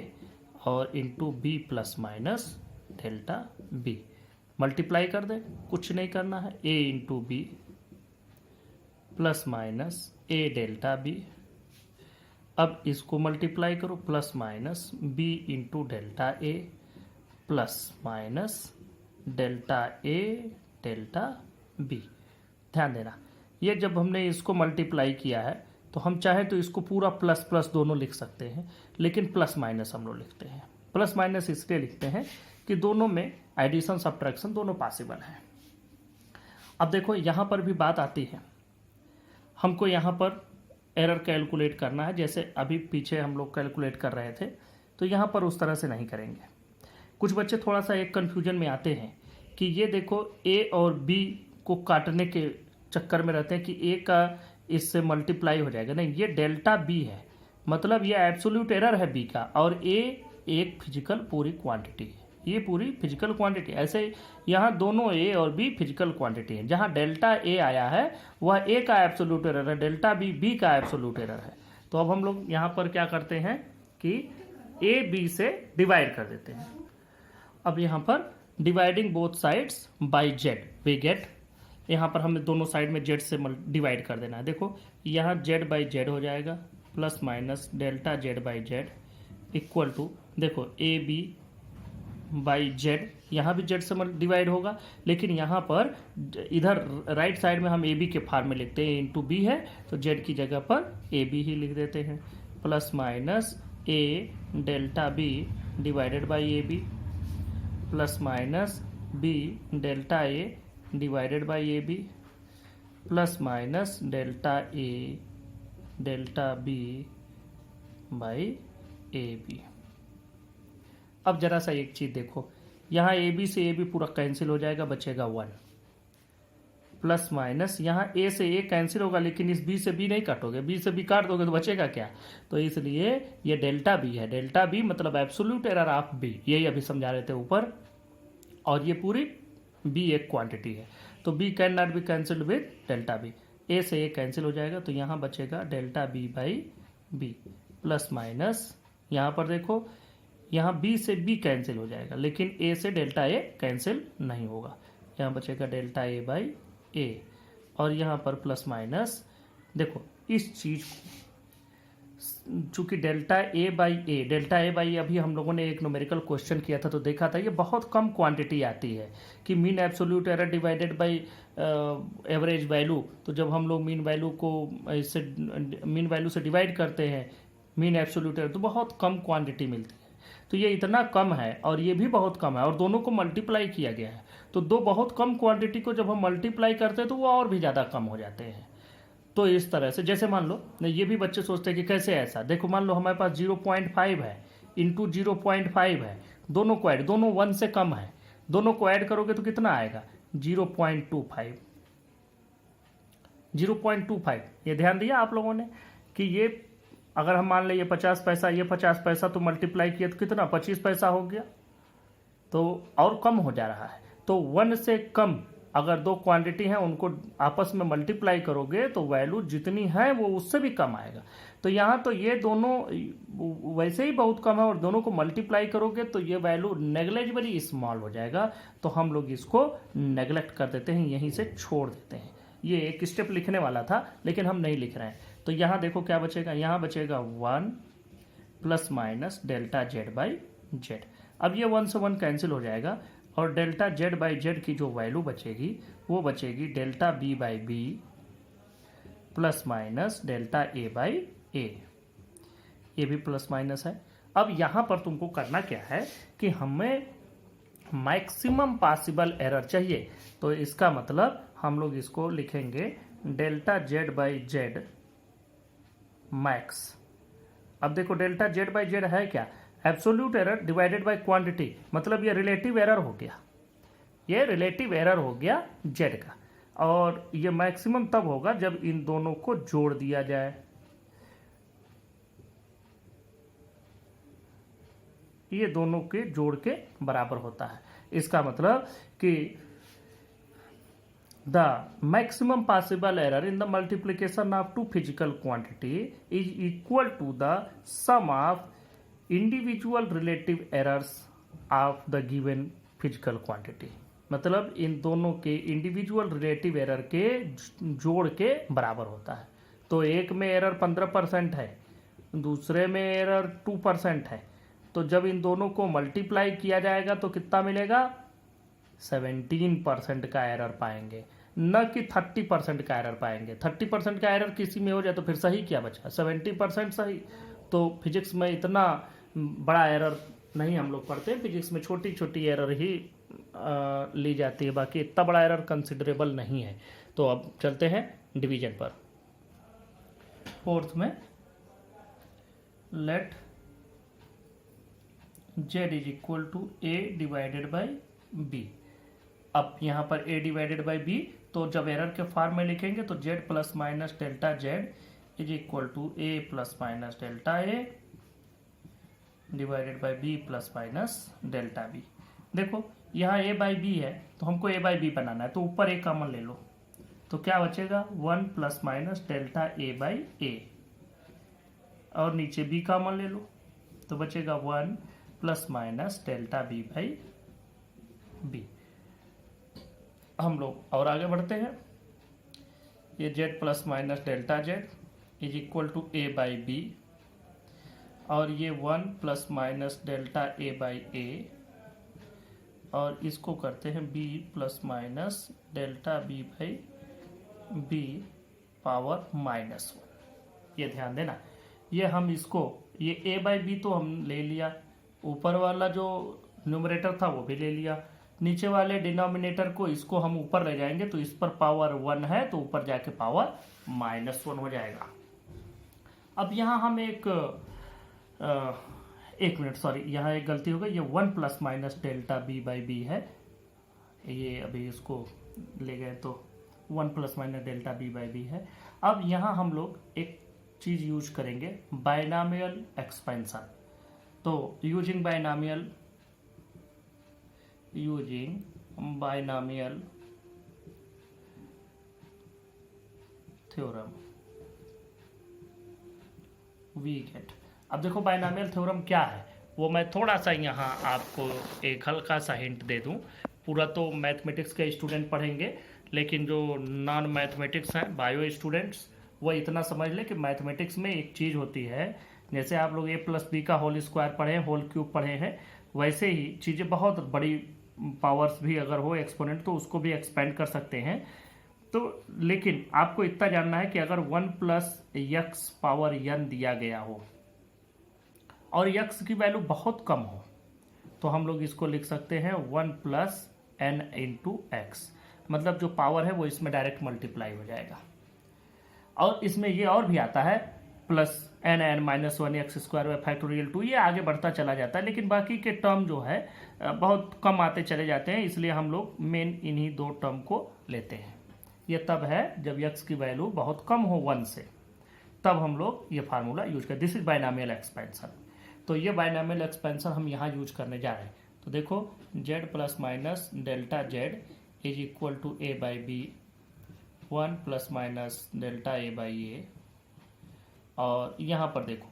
Speaker 1: और into b plus minus delta b। Multiply कर दें, कुछ नहीं करना है, a into B plus minus a delta b। अब इसको मल्टीप्लाई करो, plus minus b into delta a plus minus delta a delta b। ध्यान देना, ये जब हमने इसको मल्टीप्लाई किया है तो हम चाहे तो इसको पूरा प्लस प्लस दोनों लिख सकते हैं, लेकिन प्लस माइनस हम लोग लिखते हैं। प्लस माइनस इसलिए लिखते हैं कि दोनों में एडिशन सब्ट्रैक्शन दोनों पॉसिबल है। अब देखो यहाँ पर भी बात आती है, हमको यहाँ पर एरर कैलकुलेट करना है, जैसे अभी पीछे हम लोग कैलकुलेट कर रहे थे, तो यहाँ पर उस तरह से नहीं करेंगे। कुछ बच्चे थोड़ा सा एक कन्फ्यूजन में आते हैं कि ये देखो ए और बी को काटने के चक्कर में रहते हैं कि ए का इससे मल्टीप्लाई हो जाएगा, नहीं, ये डेल्टा बी है, मतलब ये एब्सोल्यूट एरर है बी का, और ए एक फिजिकल पूरी क्वांटिटी है, ये पूरी फिजिकल क्वांटिटी। ऐसे यहाँ दोनों ए और बी फिजिकल क्वांटिटी है, जहाँ डेल्टा ए आया है वह ए का एब्सोल्यूट एरर है, डेल्टा बी बी का एब्सोल्यूट एरर है। तो अब हम लोग यहाँ पर क्या करते हैं कि ए बी से डिवाइड कर देते हैं। अब यहाँ पर dividing both sides by Z we get, यहाँ पर हमें दोनों साइड में जेड से डिवाइड कर देना है। देखो यहाँ जेड बाई जेड हो जाएगा, plus minus delta Z by Z equal to, देखो ए बी बाई जेड, यहाँ भी जेड से डिवाइड होगा, लेकिन यहाँ पर इधर राइट साइड में हम ए बी के फॉर्म में लिखते हैं, इंटू बी है तो जेड की जगह पर ए बी ही लिख देते हैं, plus minus A delta B divided by A B plus minus B delta A divided by A B plus minus delta A delta B by A B. अब जरा सा एक चीज देखो, यहाँ ए बी से ए बी पूरा कैंसिल हो जाएगा, बचेगा 1, प्लस माइनस यहाँ ए से ए कैंसिल होगा, लेकिन इस बी से बी नहीं काटोगे, बी से बी काट दोगे तो बचेगा क्या, तो इसलिए ये डेल्टा बी है, डेल्टा बी मतलब एब्सोल्यूट एरर ऑफ बी, यही अभी समझा रहे थे ऊपर, और ये पूरी बी एक क्वांटिटी है, तो b can not be cancelled with delta b, a से ए कैंसिल हो जाएगा, तो यहाँ बचेगा delta B by B plus minus, यहाँ पर देखो यहाँ बी से बी कैंसिल हो जाएगा, लेकिन ए से डेल्टा ए कैंसिल नहीं होगा, यहाँ बचेगा डेल्टा ए बाई ए, और यहाँ पर प्लस माइनस, देखो इस चीज को, चूंकि डेल्टा ए बाई अभी हम लोगों ने एक न्यूमेरिकल क्वेश्चन किया था तो देखा था ये बहुत कम क्वांटिटी आती है कि mean absolute error divided by average value, तो जब हम लोग मीन वैल्यू को इससे मीन वैल्यू से डिवाइड करते हैं मीन एब्सोल्यूट एरर, तो बहुत कम क्वांटिटी मिलती है, तो ये इतना कम है और ये भी बहुत कम है, और दोनों को मल्टीप्लाई किया गया है, तो दो बहुत कम क्वांटिटी को जब हम मल्टीप्लाई करते हैं तो वो और भी ज़्यादा कम हो जाते हैं। तो इस तरह से, जैसे मान लो ये भी बच्चे सोचते हैं कि कैसे ऐसा, देखो मान लो हमारे पास 0.5 है इंटू 0.5 है, दोनों को ऐड, दोनों 1 से कम है, दोनों को ऐड करोगे तो कितना आएगा 0.25, 0.25। ये ध्यान दिया आप लोगों ने कि ये अगर हम मान लें ये 50 पैसा, ये 50 पैसा, तो मल्टीप्लाई किया तो कितना 25 पैसा हो गया, तो और कम हो जा रहा है, तो 1 से कम अगर दो क्वांटिटी हैं उनको आपस में मल्टीप्लाई करोगे तो वैल्यू जितनी है वो उससे भी कम आएगा। तो यहाँ तो ये दोनों वैसे ही बहुत कम है और दोनों को मल्टीप्लाई करोगे तो ये वैल्यू नेग्लेजिबली स्मॉल हो जाएगा। तो हम लोग इसको नेग्लेक्ट कर देते हैं, यहीं से छोड़ देते हैं। ये एक स्टेप लिखने वाला था लेकिन हम नहीं लिख रहे हैं। तो यहाँ देखो क्या बचेगा, यहाँ बचेगा 1 plus minus delta Z by Z. अब ये 1 से 1 कैंसिल हो जाएगा और डेल्टा जेड बाई जेड की जो वैल्यू बचेगी वो बचेगी delta B by B plus minus delta A by a. ये भी प्लस माइनस है। अब यहाँ पर तुमको करना क्या है कि हमें मैक्सिमम पॉसिबल एरर चाहिए। तो इसका मतलब हम लोग इसको लिखेंगे delta Z by Z max. अब देखो डेल्टा जेड बाई जेड है क्या, absolute error divided by quantity, मतलब ये रिलेटिव एरर हो गया, ये रिलेटिव एरर हो गया जेड का। और ये मैक्सिमम तब होगा जब इन दोनों को जोड़ दिया जाए। ये दोनों के जोड़ के बराबर होता है। इसका मतलब कि the maximum possible error in the multiplication of two physical quantity is equal to the sum of individual relative errors of the given physical quantity. मतलब इन दोनों के इंडिविजुअल रिलेटिव एरर के जोड़ के बराबर होता है। तो एक में एरर 15% है, दूसरे में एरर 2% है। तो जब इन दोनों को मल्टीप्लाई किया जाएगा तो कितना मिलेगा, 17% का एरर पाएंगे, न कि 30% का एरर पाएंगे। 30% का एरर किसी में हो जाए तो फिर सही क्या बचा, 70% सही। तो फिजिक्स में इतना बड़ा एरर नहीं हम लोग पढ़ते, फिजिक्स में छोटी छोटी एरर ही ली जाती है, बाकी इतना बड़ा एरर कंसिडरेबल नहीं है। तो अब चलते हैं डिवीजन पर। फोर्थ में let z is equal to a divided by b। अब यहाँ पर a डिवाइडेड बाई b, तो जब एरर के फॉर्म में लिखेंगे तो z plus minus delta z is equal to a plus minus delta a divided by b plus minus delta b। देखो यहाँ a बाई b है तो हमको a बाई b बनाना है, तो ऊपर a कॉमन ले लो तो क्या बचेगा 1 plus minus delta a by a, और नीचे b कॉमन ले लो तो बचेगा 1 plus minus delta B by b. हम लोग और आगे बढ़ते हैं। ये z plus minus delta z is equal to a by B, और ये 1 plus minus delta A by ए, और इसको करते हैं b plus minus delta B by b power -1। ये ध्यान देना, ये हम इसको ये ए बाई बी तो हम ले लिया, ऊपर वाला जो न्यूमरेटर था वो भी ले लिया, नीचे वाले डिनोमिनेटर को इसको हम ऊपर ले जाएंगे तो इस पर पावर 1 है तो ऊपर जाके पावर -1 हो जाएगा। अब यहाँ हम एक मिनट सॉरी, यहाँ एक गलती हो गई, ये 1 plus minus delta B by B है, ये अभी इसको ले गए तो 1 plus minus delta B by B है। अब यहाँ हम लोग एक चीज यूज करेंगे, बाइनॉमियल एक्सपेंशन। तो using binomial theorem we get. अब देखो बाइनॉमियल थ्योरम क्या है वो मैं थोड़ा सा यहाँ आपको एक हल्का सा हिंट दे दूँ। पूरा तो मैथमेटिक्स के स्टूडेंट पढ़ेंगे, लेकिन जो नॉन मैथमेटिक्स हैं बायो स्टूडेंट्स वो इतना समझ ले कि मैथमेटिक्स में एक चीज़ होती है, जैसे आप लोग a प्लस बी का होल स्क्वायर पढ़े हैं, होल क्यूब पढ़े हैं, वैसे ही चीज़ें बहुत बड़ी पावर्स भी अगर हो एक्सपोनेंट तो उसको भी एक्सपेंड कर सकते हैं। तो लेकिन आपको इतना जानना है कि अगर 1 प्लस यक्स पावर n दिया गया हो और यक्स की वैल्यू बहुत कम हो तो हम लोग इसको लिख सकते हैं 1 प्लस n इंटू एक्स, मतलब जो पावर है वो इसमें डायरेक्ट मल्टीप्लाई हो जाएगा। और इसमें ये और भी आता है plus n minus 1 x square by factorial 2, ये आगे बढ़ता चला जाता है, लेकिन बाकी के टर्म जो है बहुत कम आते चले जाते हैं, इसलिए हम लोग मेन इन्हीं दो टर्म को लेते हैं। ये तब है जब x की वैल्यू बहुत कम हो 1 से, तब हम लोग ये फार्मूला यूज करते हैं। This is binomial expansion. तो ये बाइनॉमियल एक्सपेंशन हम यहाँ यूज करने जा रहे हैं। तो देखो z plus minus delta z is equal to a by B, 1 plus minus delta A by ए। और यहाँ पर देखो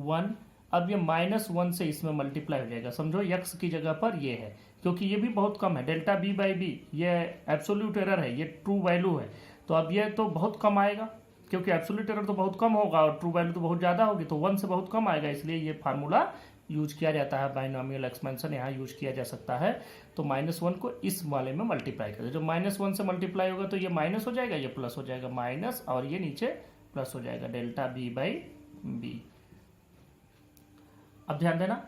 Speaker 1: 1, अब ये -1 से इसमें मल्टीप्लाई हो जाएगा, समझो यक्स की जगह पर ये है, क्योंकि ये भी बहुत कम है, डेल्टा बी बाई बी ये एब्सोल्यूट एरर है, ये ट्रू वैल्यू है, तो अब ये तो बहुत कम आएगा, क्योंकि एब्सोल्यूट एरर तो बहुत कम होगा और ट्रू वैल्यू तो बहुत ज़्यादा होगी, तो 1 से बहुत कम आएगा, इसलिए ये फार्मूला यूज किया जाता है, बाइनोमियल एक्सपेंशन यहाँ यूज किया जा सकता है। तो -1 को इस वाले में मल्टीप्लाई करें, जब -1 से मल्टीप्लाई होगा तो ये माइनस हो जाएगा, ये प्लस हो जाएगा, माइनस और ये नीचे प्लस हो जाएगा, डेल्टा बी बाई बी। अब ध्यान देना,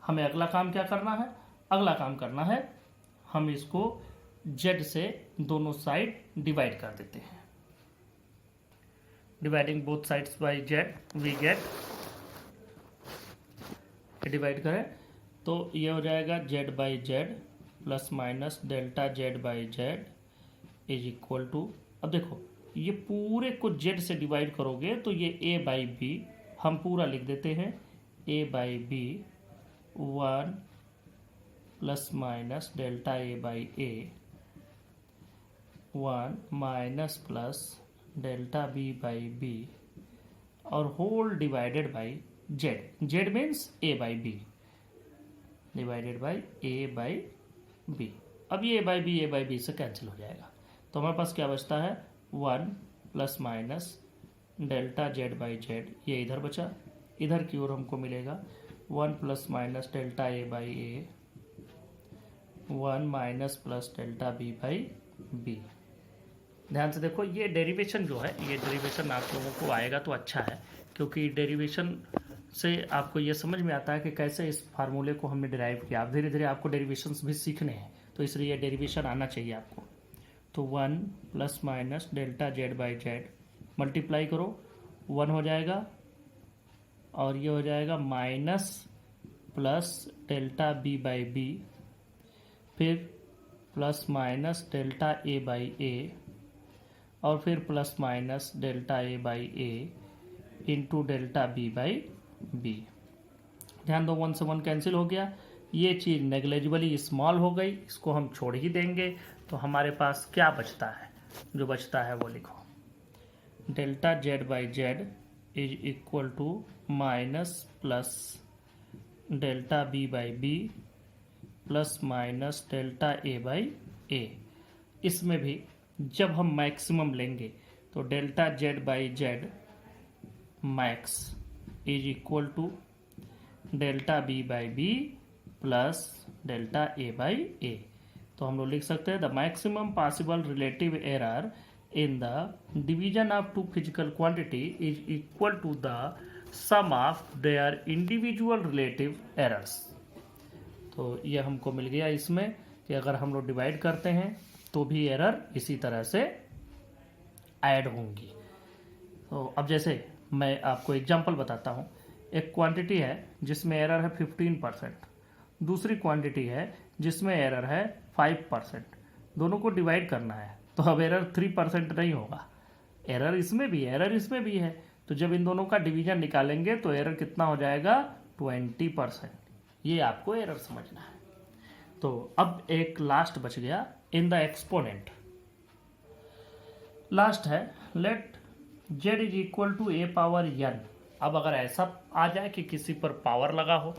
Speaker 1: हमें अगला काम क्या करना है, अगला काम करना है हम इसको z से दोनों साइड डिवाइड कर देते हैं। Dividing both sides by z we get, divide करें तो ये हो जाएगा z by Z plus minus delta z by Z is equal to, अब देखो ये पूरे को z से डिवाइड करोगे तो ये a बाई बी, हम पूरा लिख देते हैं a by B 1 plus minus delta a by A 1 minus plus delta b by B और whole divided by z, z means a by B divided by a by B. अब ये a बाई बी से कैंसिल हो जाएगा, तो हमारे पास क्या बचता है 1 plus minus delta z by Z, ये इधर बचा, इधर की ओर हमको मिलेगा 1 plus minus delta a by A 1 minus plus delta b by B. ध्यान से देखो ये डेरिवेशन जो है, ये डेरिवेशन आप लोगों को आएगा तो अच्छा है, क्योंकि डेरिवेशन से आपको ये समझ में आता है कि कैसे इस फार्मूले को हमने डिराइव किया। आप धीरे धीरे आपको डेरिवेशंस भी सीखने हैं, तो इसलिए डेरिवेशन आना चाहिए आपको। तो 1 plus minus delta z by Z multiply करो, 1 हो जाएगा और ये हो जाएगा minus plus delta b by B, फिर plus minus delta a by ए और फिर plus minus delta a by A into delta b by B. ध्यान दो 1 से 1 कैंसिल हो गया, ये चीज़ नेग्लेजिबली स्मॉल हो गई, इसको हम छोड़ ही देंगे। तो हमारे पास क्या बचता है, जो बचता है वो लिखो, delta z by Z is equal to minus plus delta b by B plus minus delta a by A. इसमें भी जब हम मैक्सिमम लेंगे तो delta z by Z max is equal to delta b by B plus delta a by A. तो हम लोग लिख सकते हैं the maximum possible relative error in the division of two physical quantity is equal to the sum of their individual relative errors. तो ये हमको मिल गया इसमें कि अगर हम लोग डिवाइड करते हैं तो भी एरर इसी तरह से ऐड होंगी। तो अब जैसे मैं आपको एग्जांपल बताता हूँ, एक क्वांटिटी है जिसमें एरर है 15%, दूसरी क्वांटिटी है जिसमें एरर है 5%, दोनों को डिवाइड करना है, तो अब एरर 3% नहीं होगा, एरर इसमें भी है, एरर इसमें भी है, तो जब इन दोनों का डिवीजन निकालेंगे तो एरर कितना हो जाएगा 20%। ये आपको एरर समझना है। तो अब एक लास्ट बच गया इन द एक्सपोनेंट, लास्ट है let z is equal to a power n। अब अगर ऐसा आ जाए कि किसी पर पावर लगा हो,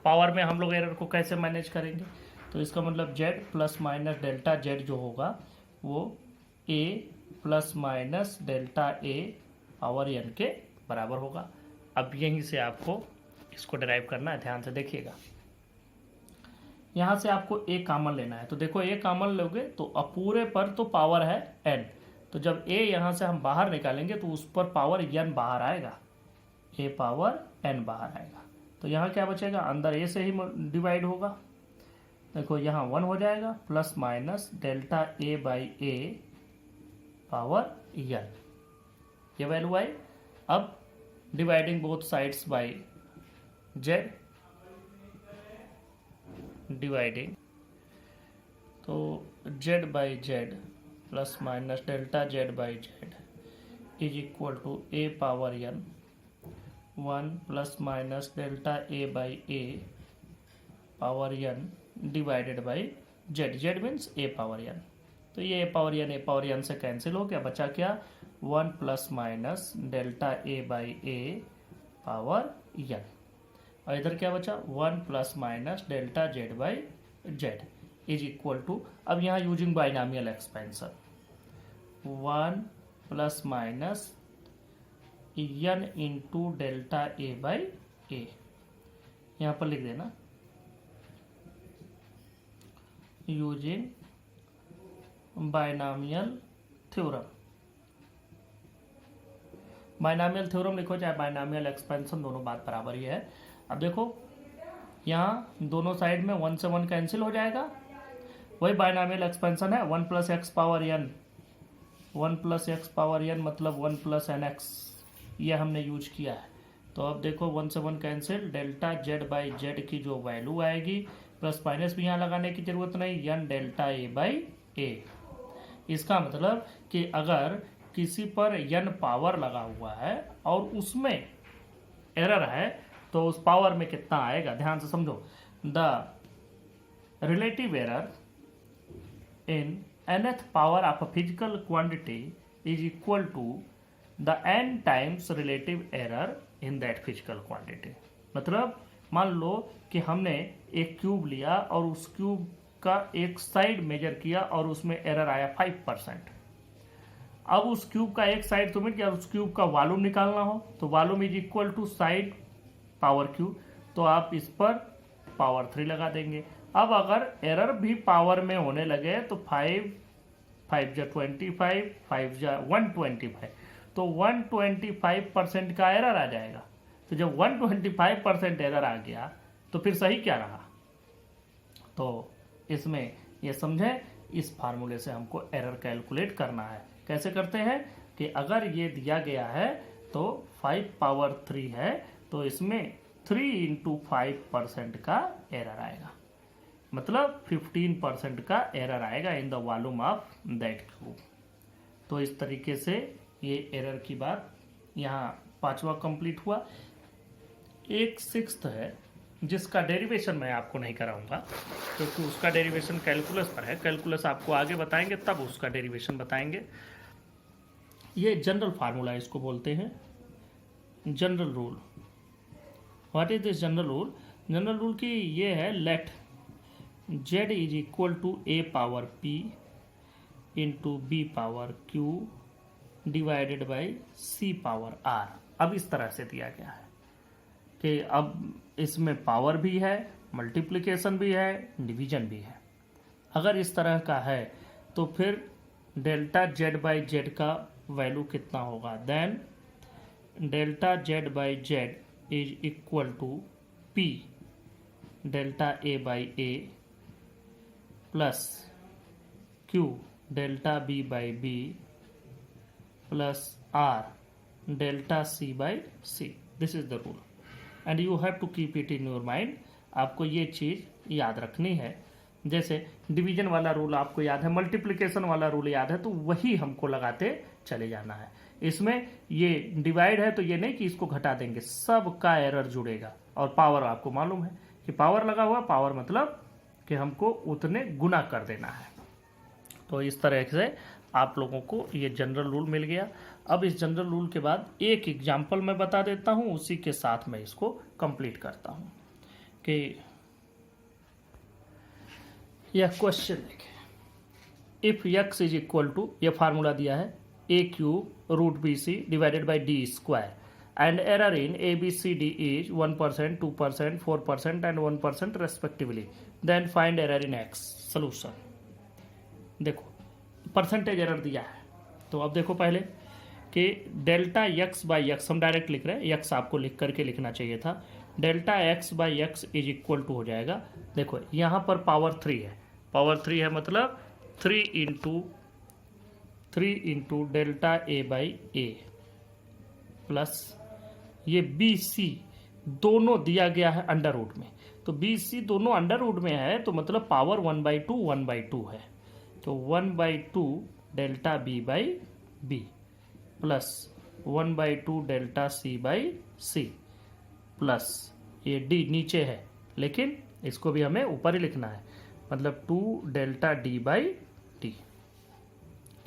Speaker 1: पावर में हम लोग एरर को कैसे मैनेज करेंगे, तो इसका मतलब z plus minus delta z जो होगा वो a plus minus delta a power n के बराबर होगा। अब यहीं से आपको इसको डिराइव करना है, ध्यान से देखिएगा। यहाँ से आपको a कॉमन लेना है, तो देखो a कॉमन लोगे तो पूरे पर तो पावर है n, तो जब a यहाँ से हम बाहर निकालेंगे तो उस पर पावर n बाहर आएगा, a पावर n बाहर आएगा। तो यहाँ क्या बचेगा, अंदर a से ही डिवाइड होगा, देखो यहाँ 1 हो जाएगा plus minus delta a by A power n, ये वैल्यू आई। अब dividing both sides by z, dividing तो z by Z plus minus delta z by Z is equal to a power n 1 plus minus delta a by A power n divided by Z, Z means A power N. तो ये ए पावर एन से कैंसिल हो गया, बचा क्या 1 plus minus delta A by A power N, और इधर क्या बचा 1 plus minus delta Z by Z is equal to, अब यहाँ using binomial expansion 1 plus minus N into delta A by A, यहाँ पर लिख देना using binomial theorem. Binomial theorem लिखो चाहे बाइनामियल एक्सपेंशन, दोनों बात बराबर ही है। अब देखो यहाँ दोनों साइड में 1 से 1 कैंसिल हो जाएगा, वही बाइनामियल एक्सपेंशन है 1 plus X power N, 1 plus X power N मतलब 1 प्लस एन एक्स, ये हमने यूज किया है। तो अब देखो 1 से 1 cancel, delta Z by Z की जो वैल्यू आएगी, प्लस माइनस भी यहाँ लगाने की जरूरत नहीं, एन डेल्टा ए बाई ए। इसका मतलब कि अगर किसी पर एन पावर लगा हुआ है और उसमें एरर है तो उस पावर में कितना आएगा, ध्यान से समझो। The relative error in nth power of a physical quantity is equal to the n times relative error in that physical quantity। मतलब मान लो कि हमने एक क्यूब लिया और उस क्यूब का एक साइड मेजर किया और उसमें एरर आया 5%। अब उस क्यूब का एक साइड तो मिल गया, उस क्यूब का वॉल्यूम निकालना हो तो volume is equal to side power cube, तो आप इस पर पावर 3 लगा देंगे। अब अगर एरर भी पावर में होने लगे तो 5 जा 25, 5 जा 125, तो 125% का एरर आ जाएगा। तो जब 125% एरर आ गया तो फिर सही क्या रहा, तो इसमें ये समझें, इस फार्मूले से हमको एरर कैलकुलेट करना है। कैसे करते हैं कि अगर ये दिया गया है तो 5 पावर 3 है, तो इसमें 3 इंटू 5% का एरर आएगा, मतलब 15% का एरर आएगा in the volume of that cube. तो इस तरीके से ये एरर की बात यहाँ 5वां कंप्लीट हुआ। एक 6th है जिसका डेरिवेशन मैं आपको नहीं कराऊंगा क्योंकि उसका डेरिवेशन कैलकुलस पर है, कैलकुलस आपको आगे बताएंगे तब उसका डेरिवेशन बताएंगे। ये जनरल फार्मूला इसको बोलते हैं, general rule. What is this general rule? General rule की ये है, let z is equal to a power p into b power q divided by c power r। अब इस तरह से दिया गया है कि अब इसमें पावर भी है, मल्टीप्लिकेशन भी है, डिवीजन भी है। अगर इस तरह का है तो फिर डेल्टा जेड बाई जेड का वैल्यू कितना होगा, then delta Z by Z is equal to p delta A by A plus q delta b by b plus r delta c by c। This is the rule and you have to keep it in your mind. आपको ये चीज़ याद रखनी है। जैसे डिवीजन वाला रूल आपको याद है, मल्टीप्लिकेशन वाला रूल याद है, तो वही हमको लगाते चले जाना है। इसमें ये डिवाइड है तो ये नहीं कि इसको घटा देंगे, सब का एरर जुड़ेगा। और पावर आपको मालूम है कि पावर लगा हुआ, पावर मतलब कि हमको उतने गुना कर देना है। तो इस तरह से आप लोगों को ये जनरल रूल मिल गया। अब इस जनरल रूल के बाद एक एग्जाम्पल मैं बता देता हूँ, उसी के साथ मैं इसको कंप्लीट करता हूँ कि यह क्वेश्चन देखें। If x is equal to, यह फार्मूला दिया है, a cube root b c divided by d square and error in a b c d is 1%, 2%, 4% and 1% respectively, then find error in x। Solution देखो, परसेंटेज एरर दिया है। तो अब देखो पहले कि डेल्टा x बाई एक्स, हम डायरेक्ट लिख रहे हैं, x आपको लिख करके लिखना चाहिए था। Delta x by x is equal to हो जाएगा, देखो यहाँ पर पावर 3 है, पावर 3 है मतलब 3 into delta a by A plus ये बी सी दोनों दिया गया है अंडर रूट में। तो बी सी दोनों अंडर रूट में है तो मतलब पावर 1/2 है। तो 1/2 delta B by B plus 1/2 delta c by c plus ये डी नीचे है लेकिन इसको भी हमें ऊपर ही लिखना है, मतलब 2 डेल्टा डी बाई टी,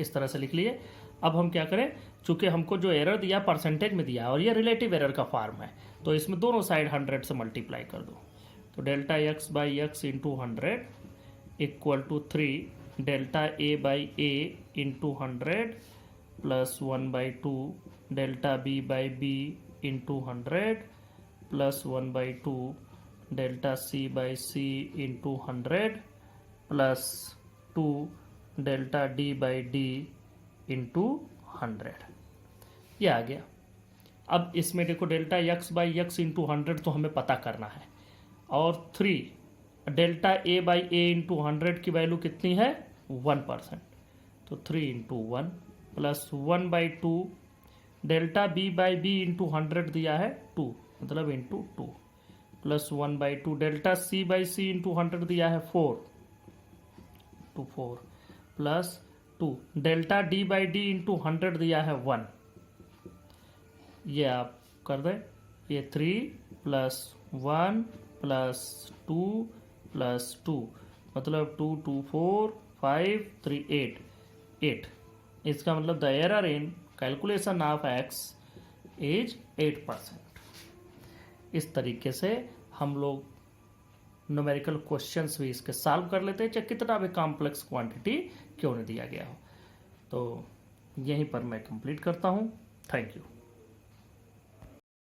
Speaker 1: इस तरह से लिख लिए। अब हम क्या करें, चूंकि हमको जो एरर दिया परसेंटेज में दिया और ये रिलेटिव एरर का फॉर्म है, तो इसमें दोनों साइड 100 से मल्टीप्लाई कर दो। तो delta x by x into 100 equal to 3 delta A by A into 100 plus 1/2 delta B by b into 100 plus 1/2 delta c by c into 100 plus 2 delta d by d into 100। ये आ गया। अब इसमें देखो delta x by x into 100 तो हमें पता करना है, और 3 delta A by A into 100 की वैल्यू कितनी है 1%, तो 3 into 1 plus 1/2 delta B by b into 100 दिया है 2, मतलब into 2 plus 1/2 delta c by c into 100 दिया है 4 to 4 plus 2 delta d by d into 100 दिया है 1। ये आप कर दें, ये 3 प्लस 1 प्लस 2 प्लस 2, मतलब 2 2 4 5 3 8। इसका मतलब the error in calculation of x is 8%। इस तरीके से हम लोग न्यूमेरिकल क्वेश्चंस भी इसके सॉल्व कर लेते हैं, चाहे कितना भी कॉम्प्लेक्स क्वांटिटी क्यों नहीं दिया गया हो। तो यहीं पर मैं कंप्लीट करता हूँ। Thank you.